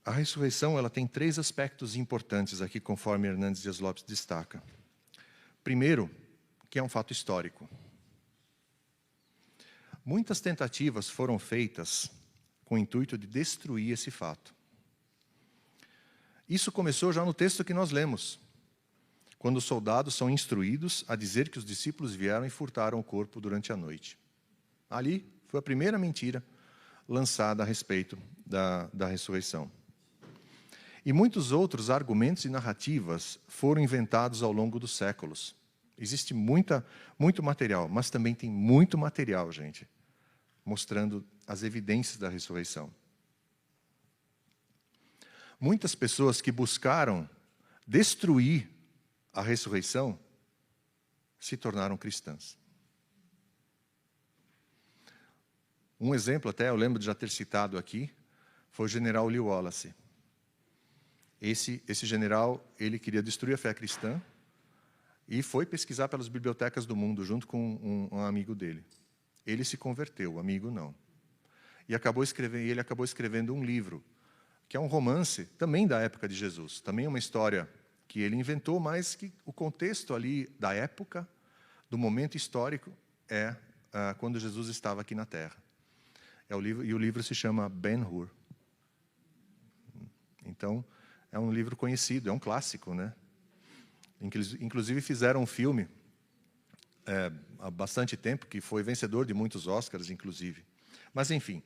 a ressurreição, ela tem 3 aspectos importantes aqui, conforme Hernandes Dias Lopes destaca. Primeiro, que é um fato histórico. Muitas tentativas foram feitas com o intuito de destruir esse fato. Isso começou já no texto que nós lemos, quando os soldados são instruídos a dizer que os discípulos vieram e furtaram o corpo durante a noite. Ali foi a primeira mentira lançada a respeito da ressurreição. E muitos outros argumentos e narrativas foram inventados ao longo dos séculos. Existe muito material, mas também tem muito material, gente, mostrando as evidências da ressurreição. Muitas pessoas que buscaram destruir a ressurreição se tornaram cristãs. Um exemplo, até eu lembro de já ter citado aqui, foi o general Lew Wallace. Esse general, ele queria destruir a fé cristã e foi pesquisar pelas bibliotecas do mundo junto com um amigo dele. Ele se converteu, o amigo não. E ele acabou escrevendo um livro, que é um romance também da época de Jesus. Também uma história que ele inventou, mas que o contexto ali da época, do momento histórico, é quando Jesus estava aqui na Terra. E o livro se chama Ben-Hur. Então, é um livro conhecido, é um clássico, né? Inclusive fizeram um filme há bastante tempo, que foi vencedor de muitos Oscars, inclusive. Mas, enfim,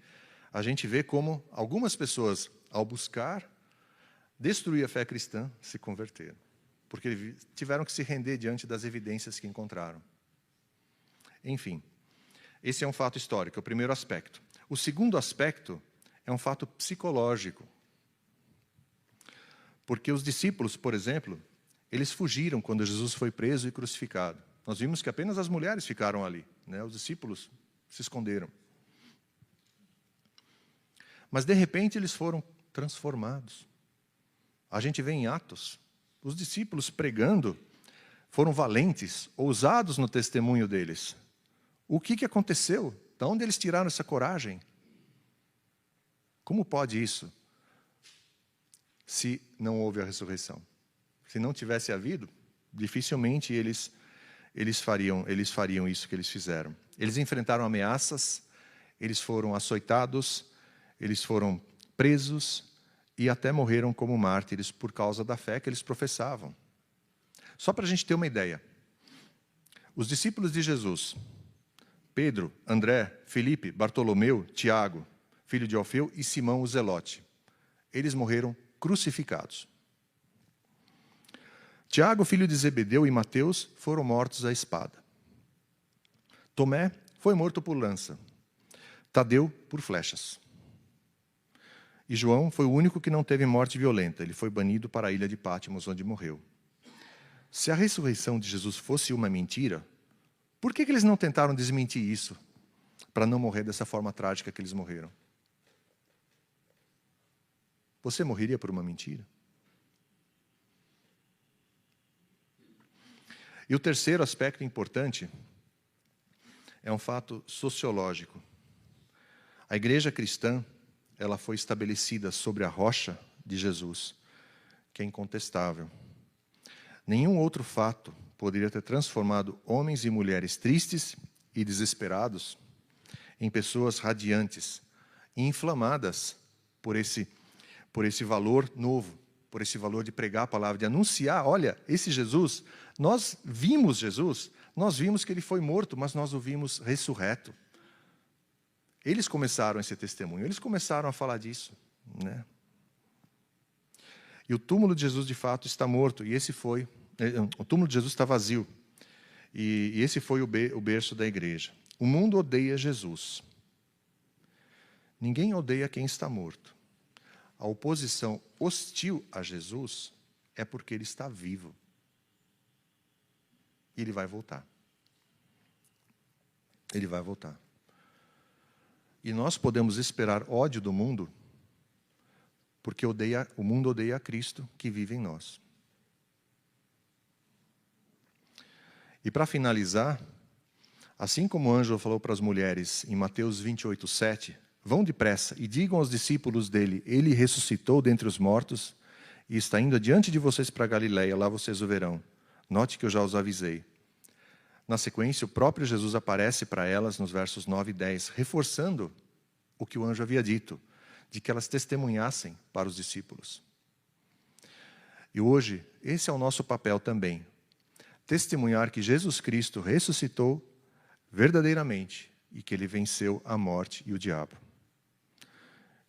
a gente vê como algumas pessoas, ao buscar destruir a fé cristã, se converteram. Porque tiveram que se render diante das evidências que encontraram. Enfim, esse é um fato histórico, é o primeiro aspecto. O segundo aspecto é um fato psicológico. Porque os discípulos, por exemplo, eles fugiram quando Jesus foi preso e crucificado. Nós vimos que apenas as mulheres ficaram ali, né? Os discípulos se esconderam. Mas, de repente, eles foram transformados. A gente vê em Atos, os discípulos pregando foram valentes, ousados no testemunho deles. O que aconteceu? De onde eles tiraram essa coragem? Como pode isso? Se não houve a ressurreição. Se não tivesse havido, dificilmente eles fariam isso que eles fizeram. Eles enfrentaram ameaças, eles foram açoitados, eles foram presos e até morreram como mártires por causa da fé que eles professavam. Só para a gente ter uma ideia. Os discípulos de Jesus, Pedro, André, Felipe, Bartolomeu, Tiago, filho de Alfeu, e Simão o Zelote, eles morreram crucificados. Tiago, filho de Zebedeu, e Mateus foram mortos à espada. Tomé foi morto por lança. Tadeu, por flechas. E João foi o único que não teve morte violenta. Ele foi banido para a ilha de Pátimos, onde morreu. Se a ressurreição de Jesus fosse uma mentira, por que eles não tentaram desmentir isso, para não morrer dessa forma trágica que eles morreram? Você morreria por uma mentira? E o terceiro aspecto importante é um fato sociológico. A igreja cristã, ela foi estabelecida sobre a rocha de Jesus, que é incontestável. Nenhum outro fato poderia ter transformado homens e mulheres tristes e desesperados em pessoas radiantes e inflamadas por esse valor novo, por esse valor de pregar a palavra, de anunciar, olha, esse Jesus, nós vimos que ele foi morto, mas nós o vimos ressurreto. Eles começaram esse testemunho, eles começaram a falar disso, né? E o túmulo de Jesus, de fato, está morto, e o túmulo de Jesus está vazio, e esse foi o berço da igreja. O mundo odeia Jesus. Ninguém odeia quem está morto. A oposição hostil a Jesus é porque ele está vivo. E ele vai voltar. Ele vai voltar. E nós podemos esperar ódio do mundo, porque o mundo odeia a Cristo que vive em nós. E para finalizar, assim como o anjo falou para as mulheres em Mateus 28:7, vão depressa e digam aos discípulos dele, ele ressuscitou dentre os mortos e está indo adiante de vocês para Galiléia, lá vocês o verão. Note que eu já os avisei. Na sequência, o próprio Jesus aparece para elas nos versos 9 e 10, reforçando o que o anjo havia dito, de que elas testemunhassem para os discípulos. E hoje, esse é o nosso papel também. Testemunhar que Jesus Cristo ressuscitou verdadeiramente e que ele venceu a morte e o diabo.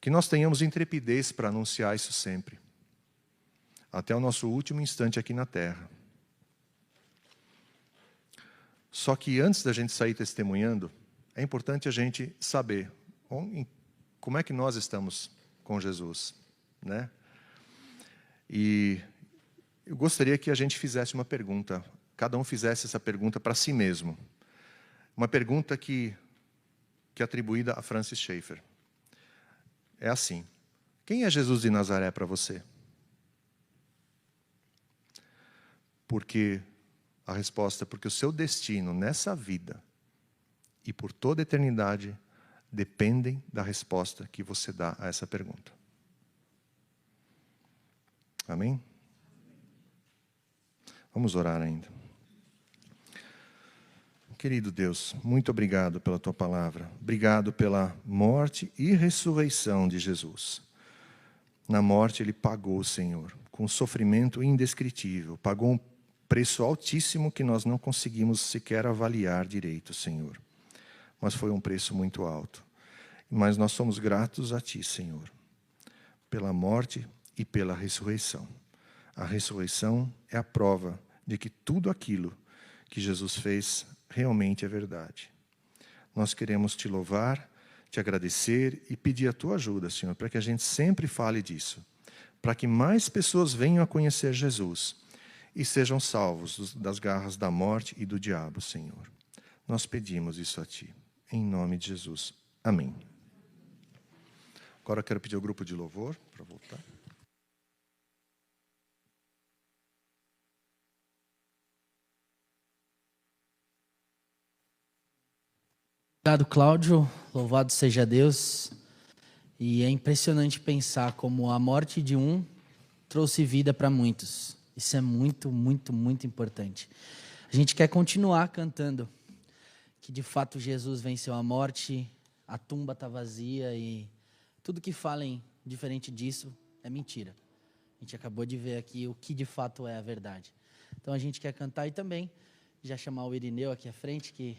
Que nós tenhamos intrepidez para anunciar isso sempre, até o nosso último instante aqui na terra. Só que antes da gente sair testemunhando, é importante a gente saber como é que nós estamos com Jesus, né? E eu gostaria que a gente fizesse uma pergunta, cada um fizesse essa pergunta para si mesmo. Uma pergunta que é atribuída a Francis Schaeffer. É assim: quem é Jesus de Nazaré para você? Porque a resposta é porque o seu destino nessa vida e por toda a eternidade dependem da resposta que você dá a essa pergunta. Amém? Vamos orar ainda. Querido Deus, muito obrigado pela Tua palavra. Obrigado pela morte e ressurreição de Jesus. Na morte Ele pagou, Senhor, com sofrimento indescritível. Pagou um preço altíssimo que nós não conseguimos sequer avaliar direito, Senhor. Mas foi um preço muito alto. Mas nós somos gratos a Ti, Senhor, pela morte e pela ressurreição. A ressurreição é a prova de que tudo aquilo que Jesus fez realmente é verdade. Nós queremos Te louvar, Te agradecer e pedir a Tua ajuda, Senhor, para que a gente sempre fale disso, para que mais pessoas venham a conhecer Jesus e sejam salvos das garras da morte e do diabo, Senhor. Nós pedimos isso a Ti, em nome de Jesus. Amém. Agora eu quero pedir ao grupo de louvor para voltar. Obrigado, Cláudio. Louvado seja Deus. E é impressionante pensar como a morte de um trouxe vida para muitos. Isso é muito, muito, muito importante. A gente quer continuar cantando que de fato Jesus venceu a morte, a tumba está vazia e tudo que falem diferente disso é mentira. A gente acabou de ver aqui o que de fato é a verdade. Então a gente quer cantar e também já chamar o Irineu aqui à frente, que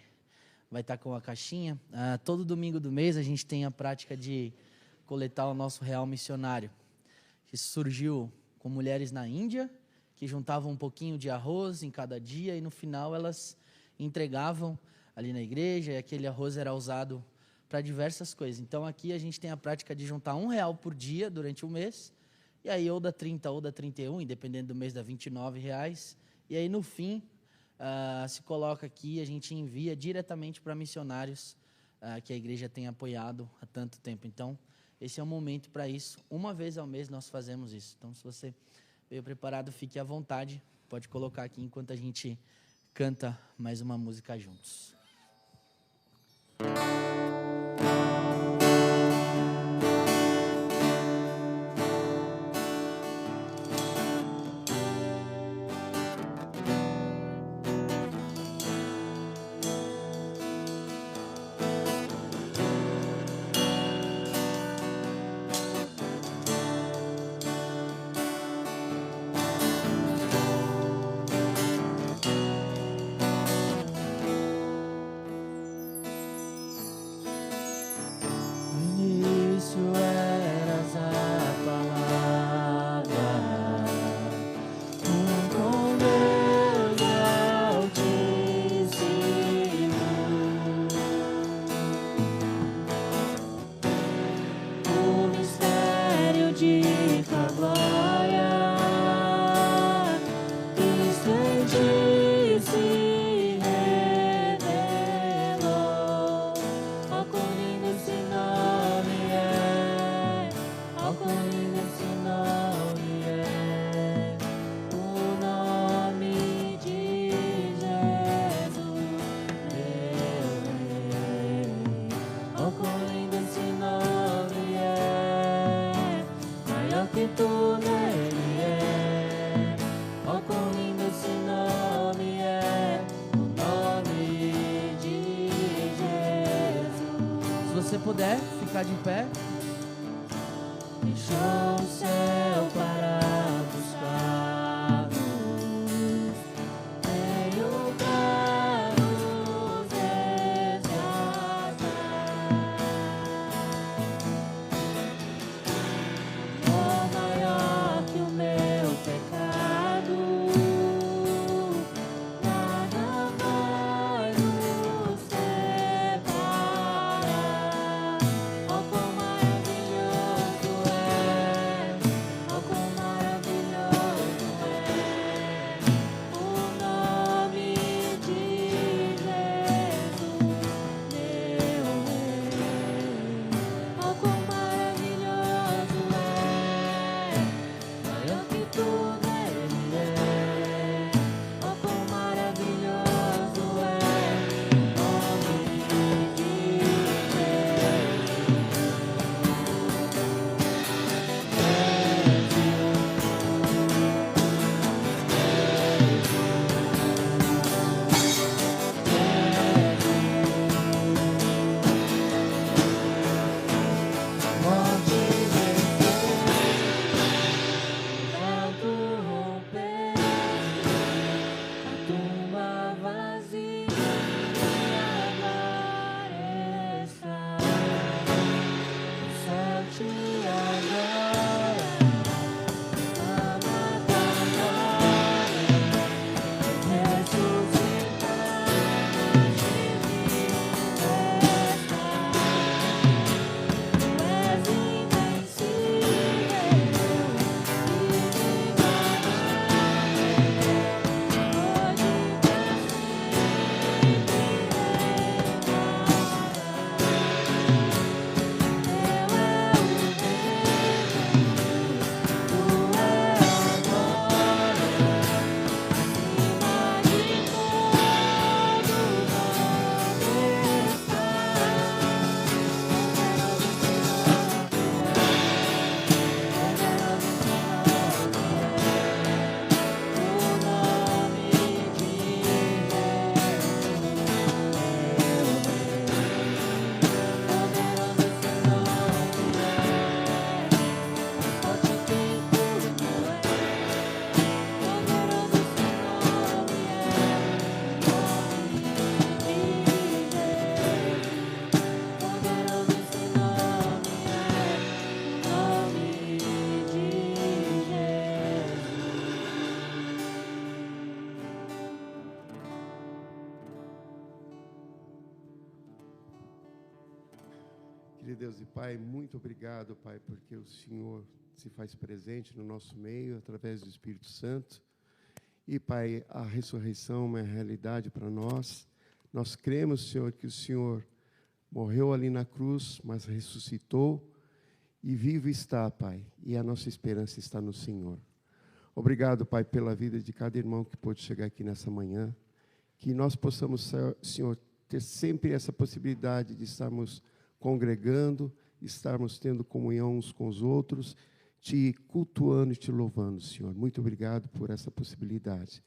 vai estar com a caixinha. Todo domingo do mês a gente tem a prática de coletar o nosso real missionário, que surgiu com mulheres na Índia que juntavam um pouquinho de arroz em cada dia e no final elas entregavam ali na igreja e aquele arroz era usado para diversas coisas. Então aqui a gente tem a prática de juntar R$1 por dia durante o mês, e aí ou dá 30 ou dá 31, e dependendo do mês dá R$29. E aí no fim se coloca aqui, a gente envia diretamente para missionários que a igreja tem apoiado há tanto tempo. Então esse é o momento para isso. Uma vez ao mês nós fazemos isso. Então se você veio preparado, fique à vontade. Pode colocar aqui enquanto a gente canta mais uma música juntos. Se puder ficar de pé. Deixou o céu para buscar-nos, veio para nos resgatar. Oh, maior que o meu pecado, nada vai nos separar. Oh, quão maravilhoso é, oh, quão Querido Deus e Pai, muito obrigado, Pai, porque o Senhor se faz presente no nosso meio através do Espírito Santo. E, Pai, a ressurreição é uma realidade para nós. Nós cremos, Senhor, que o Senhor morreu ali na cruz, mas ressuscitou e vivo está, Pai. E a nossa esperança está no Senhor. Obrigado, Pai, pela vida de cada irmão que pôde chegar aqui nessa manhã. Que nós possamos, Senhor, ter sempre essa possibilidade de estarmos congregando, estarmos tendo comunhão uns com os outros, te cultuando e te louvando, Senhor. Muito obrigado por essa possibilidade.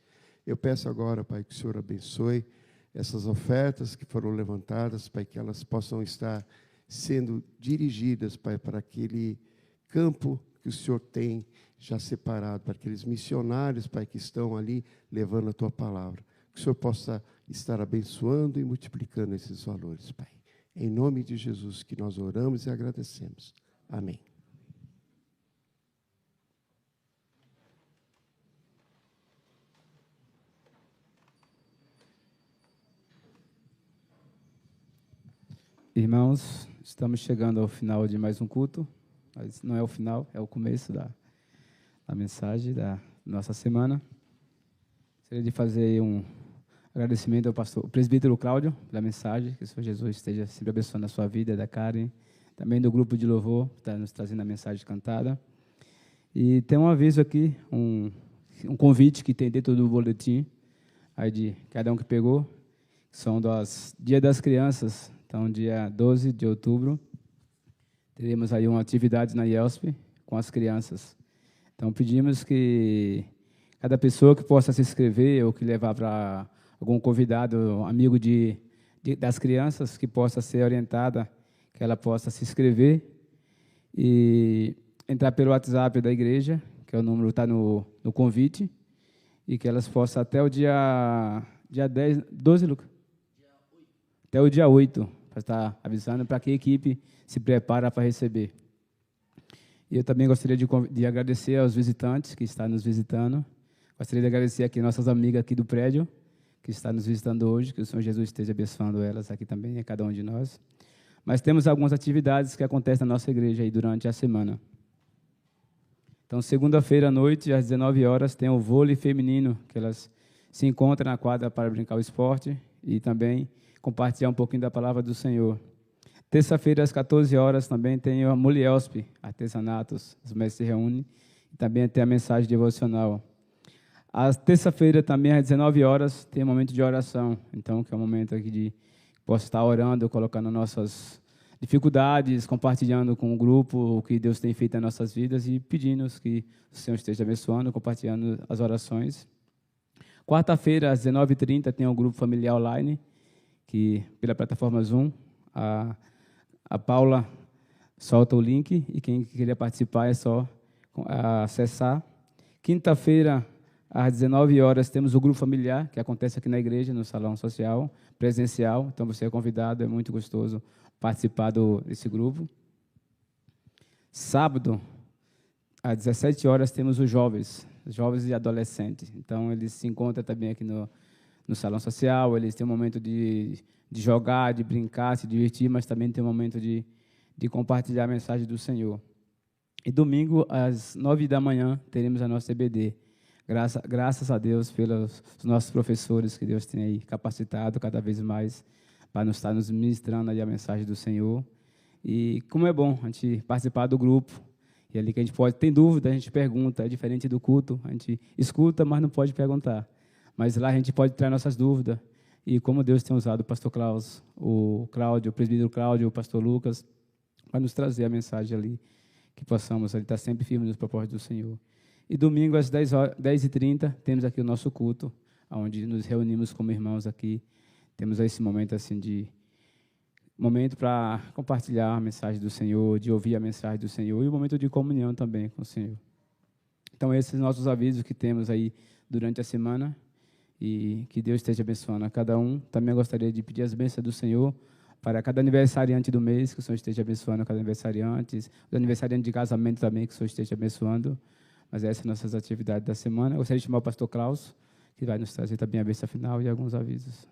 Eu peço agora, Pai, que o Senhor abençoe essas ofertas que foram levantadas, Pai, que elas possam estar sendo dirigidas, Pai, para aquele campo que o Senhor tem já separado, para aqueles missionários, Pai, que estão ali levando a Tua palavra. Que o Senhor possa estar abençoando e multiplicando esses valores, Pai. Em nome de Jesus que nós oramos e agradecemos. Amém. Irmãos, estamos chegando ao final de mais um culto, mas não é o final, é o começo da mensagem da nossa semana. Gostaria de fazer um agradecimento ao pastor, o presbítero Cláudio, pela mensagem, que o Senhor Jesus esteja sempre abençoando a sua vida, da Karen, também do grupo de louvor, que está nos trazendo a mensagem cantada. E tem um aviso aqui, um convite que tem dentro do boletim, aí de cada um que pegou, que são dos Dia das Crianças. Então, dia 12 de outubro, teremos aí uma atividade na IELSP com as crianças. Então, pedimos que cada pessoa que possa se inscrever ou que levar para algum convidado, amigo das crianças, que possa ser orientada, que ela possa se inscrever e entrar pelo WhatsApp da igreja, que é o número está no convite, e que elas possam até o dia 10, 12, Lucas? Até o dia 8, para estar avisando para que a equipe se prepara para receber. E eu também gostaria de agradecer aos visitantes que estão nos visitando. Gostaria de agradecer aqui nossas amigas aqui do prédio, que estão nos visitando hoje, que o Senhor Jesus esteja abençoando elas aqui também, a cada um de nós. Mas temos algumas atividades que acontecem na nossa igreja aí durante a semana. Então, segunda-feira à noite, às 19 horas, tem o vôlei feminino, que elas se encontram na quadra para brincar o esporte e também compartilhar um pouquinho da palavra do Senhor. Terça-feira, às 14 horas, também tem a Mulielsp, artesanatos, os mestres se reúnem, e também tem a mensagem devocional. Às terça-feira, também às 19 horas, tem um momento de oração, então, que é um momento aqui de posso estar orando, colocando nossas dificuldades, compartilhando com o grupo o que Deus tem feito nas nossas vidas e pedindo que o Senhor esteja abençoando, compartilhando as orações. Quarta-feira, às 19h30, tem o grupo familiar online, que pela plataforma Zoom, a Paula solta o link e quem queria participar é só acessar. Quinta-feira, às 19 horas, temos o grupo familiar, que acontece aqui na igreja, no salão social, presencial. Então, você é convidado, é muito gostoso participar desse grupo. Sábado, às 17 horas, temos os jovens e adolescentes. Então, eles se encontram também aqui no salão social, eles têm um momento de jogar, de brincar, se divertir, mas também tem um momento de compartilhar a mensagem do Senhor. E domingo, às 9 da manhã, teremos a nossa EBD. Graças a Deus pelos nossos professores que Deus tem aí capacitado cada vez mais para nos estar nos ministrando aí a mensagem do Senhor. E como é bom a gente participar do grupo, e ali que a gente tem dúvida, a gente pergunta, é diferente do culto, a gente escuta, mas não pode perguntar. Mas lá a gente pode tirar nossas dúvidas. E como Deus tem usado o pastor Klaus, o Cláudio, o presbítero Cláudio, o pastor Lucas, para nos trazer a mensagem ali, que possamos ali estar sempre firmes nos propósitos do Senhor. E domingo, às 10h30, temos aqui o nosso culto, onde nos reunimos como irmãos aqui. Temos esse momento assim momento para compartilhar a mensagem do Senhor, de ouvir a mensagem do Senhor, e um momento de comunhão também com o Senhor. Então, esses são nossos avisos que temos aí durante a semana, e que Deus esteja abençoando a cada um. Também gostaria de pedir as bênçãos do Senhor para cada aniversariante do mês, que o Senhor esteja abençoando cada aniversariante, os aniversariantes de casamento também, que o Senhor esteja abençoando. Mas essas são nossas atividades da semana. Eu gostaria de chamar o pastor Klaus, que vai nos trazer também a bênção final e alguns avisos.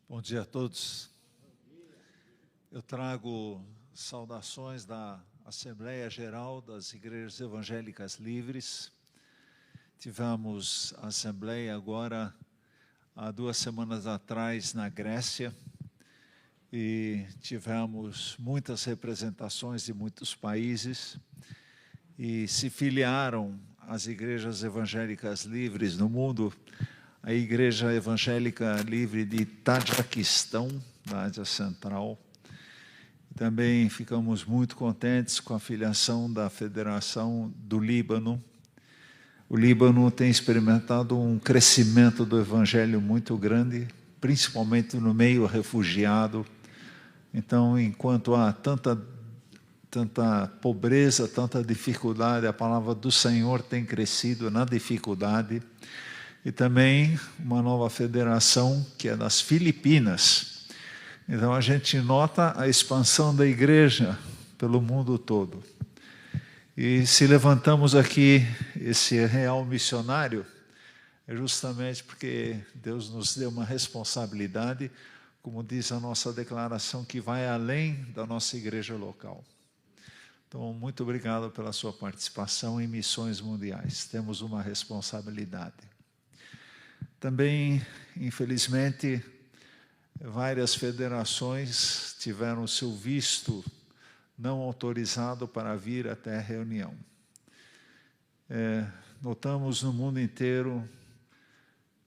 Bom dia a todos. Eu trago saudações da Assembleia Geral das Igrejas Evangélicas Livres. Tivemos a Assembleia agora, há 2 semanas atrás, na Grécia, e tivemos muitas representações de muitos países, e se filiaram as Igrejas Evangélicas Livres no mundo, a Igreja Evangélica Livre de Tajiquistão, da Ásia Central. Também ficamos muito contentes com a filiação da Federação do Líbano. O Líbano tem experimentado um crescimento do Evangelho muito grande, principalmente no meio refugiado. Então, enquanto há tanta pobreza, tanta dificuldade, a palavra do Senhor tem crescido na dificuldade. E também uma nova federação, que é das Filipinas. Então, a gente nota a expansão da igreja pelo mundo todo. E se levantamos aqui esse real missionário, é justamente porque Deus nos deu uma responsabilidade, como diz a nossa declaração, que vai além da nossa igreja local. Então, muito obrigado pela sua participação em missões mundiais. Temos uma responsabilidade. Também, infelizmente, várias federações tiveram seu visto não autorizado para vir até a reunião. Notamos no mundo inteiro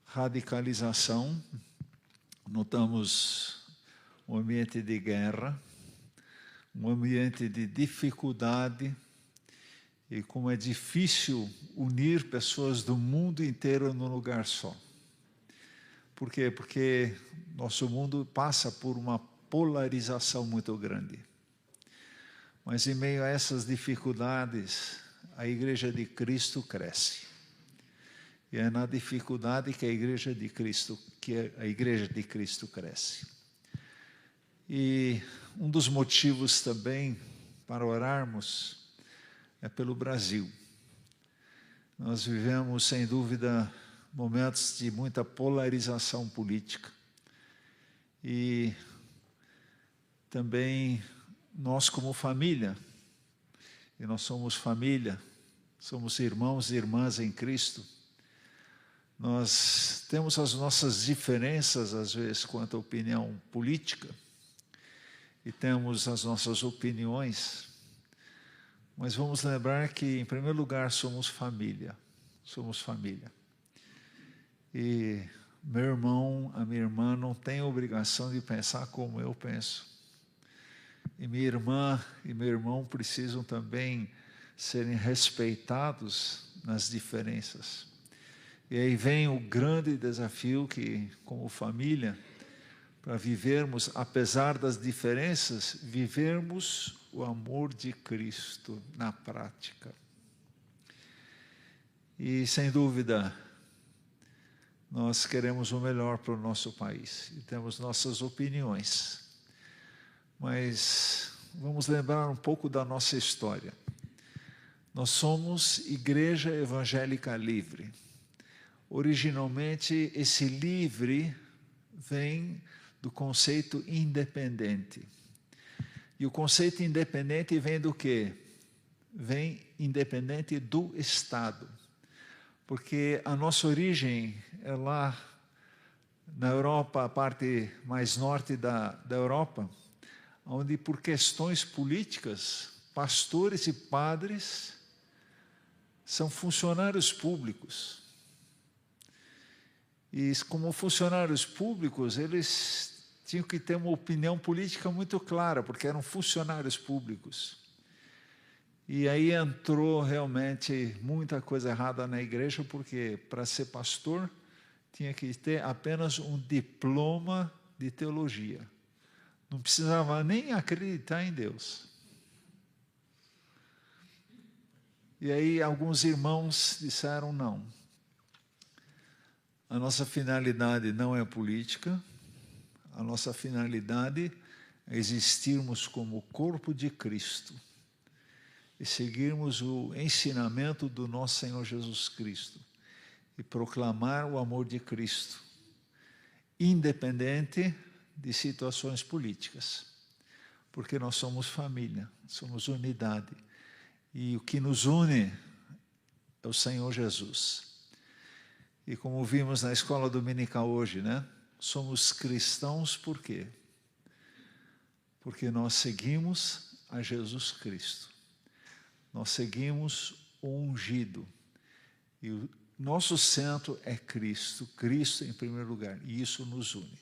radicalização, notamos um ambiente de guerra, um ambiente de dificuldade, e como é difícil unir pessoas do mundo inteiro num lugar só. Por quê? Porque nosso mundo passa por uma polarização muito grande. Mas em meio a essas dificuldades, a Igreja de Cristo cresce. E é na dificuldade que a Igreja de Cristo cresce. E um dos motivos também para orarmos é pelo Brasil. Nós vivemos, sem dúvida, momentos de muita polarização política. E também nós como família, e nós somos família, somos irmãos e irmãs em Cristo, nós temos as nossas diferenças, às vezes, quanto à opinião política, e temos as nossas opiniões, mas vamos lembrar que, em primeiro lugar, somos família. E meu irmão, a minha irmã não tem a obrigação de pensar como eu penso. E minha irmã e meu irmão precisam também serem respeitados nas diferenças. E aí vem o grande desafio que, como família, para vivermos, apesar das diferenças, vivermos o amor de Cristo na prática. E, sem dúvida, nós queremos o melhor para o nosso país e temos nossas opiniões. Mas vamos lembrar um pouco da nossa história. Nós somos Igreja Evangélica Livre. Originalmente, esse livre vem do conceito independente. E o conceito independente vem do quê? Vem independente do Estado. Porque a nossa origem é lá na Europa, a parte mais norte da Europa, onde por questões políticas, pastores e padres são funcionários públicos. E como funcionários públicos, eles tinham que ter uma opinião política muito clara, porque eram funcionários públicos. E aí entrou realmente muita coisa errada na igreja, porque para ser pastor tinha que ter apenas um diploma de teologia. Não precisava nem acreditar em Deus. E aí alguns irmãos disseram não. A nossa finalidade não é política, a nossa finalidade é existirmos como corpo de Cristo e seguirmos o ensinamento do nosso Senhor Jesus Cristo e proclamar o amor de Cristo, independente de situações políticas, porque nós somos família, somos unidade. E o que nos une é o Senhor Jesus. E como vimos na escola dominical hoje, né? Somos cristãos por quê? Porque nós seguimos a Jesus Cristo. Nós seguimos o ungido. E o nosso centro é Cristo, Cristo em primeiro lugar. E isso nos une.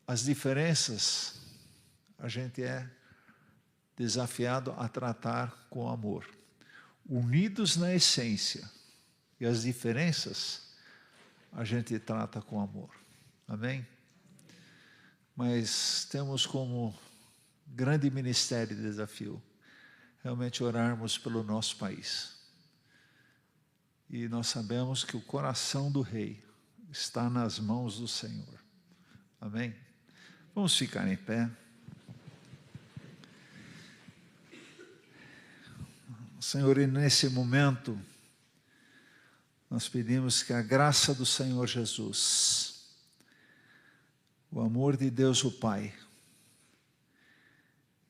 As diferenças, a gente é desafiado a tratar com amor. Unidos na essência. E as diferenças, a gente trata com amor. Amém? Mas temos como grande ministério e desafio realmente orarmos pelo nosso país. E nós sabemos que o coração do rei está nas mãos do Senhor. Amém? Vamos ficar em pé. Senhor, e nesse momento, nós pedimos que a graça do Senhor Jesus, o amor de Deus o Pai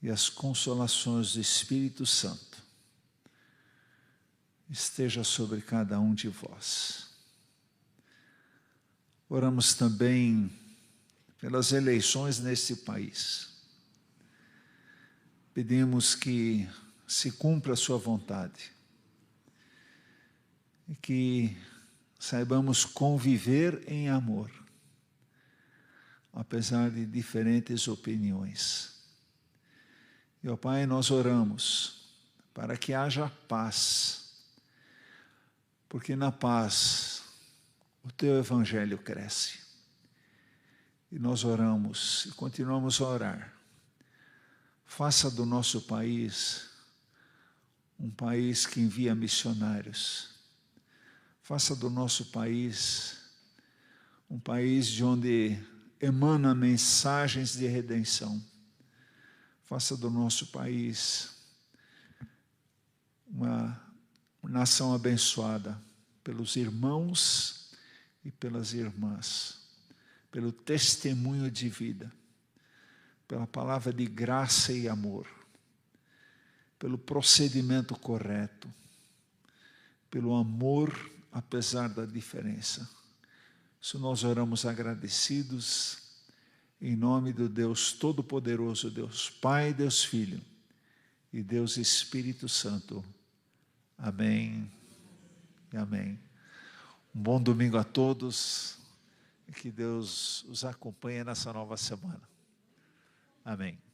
e as consolações do Espírito Santo esteja sobre cada um de vós. Oramos também pelas eleições neste país. Pedimos que se cumpra a sua vontade e que saibamos conviver em amor, apesar de diferentes opiniões. E, ó Pai, nós oramos para que haja paz, porque na paz o Teu Evangelho cresce. E nós oramos e continuamos a orar. Faça do nosso país um país que envia missionários. Faça do nosso país um país de onde emana mensagens de redenção. Faça do nosso país uma nação abençoada pelos irmãos e pelas irmãs, pelo testemunho de vida, pela palavra de graça e amor, pelo procedimento correto, pelo amor apesar da diferença. Isso nós oramos agradecidos, em nome do Deus Todo-Poderoso, Deus Pai, Deus Filho e Deus Espírito Santo. Amém e amém. Um bom domingo a todos e que Deus os acompanhe nessa nova semana. Amém.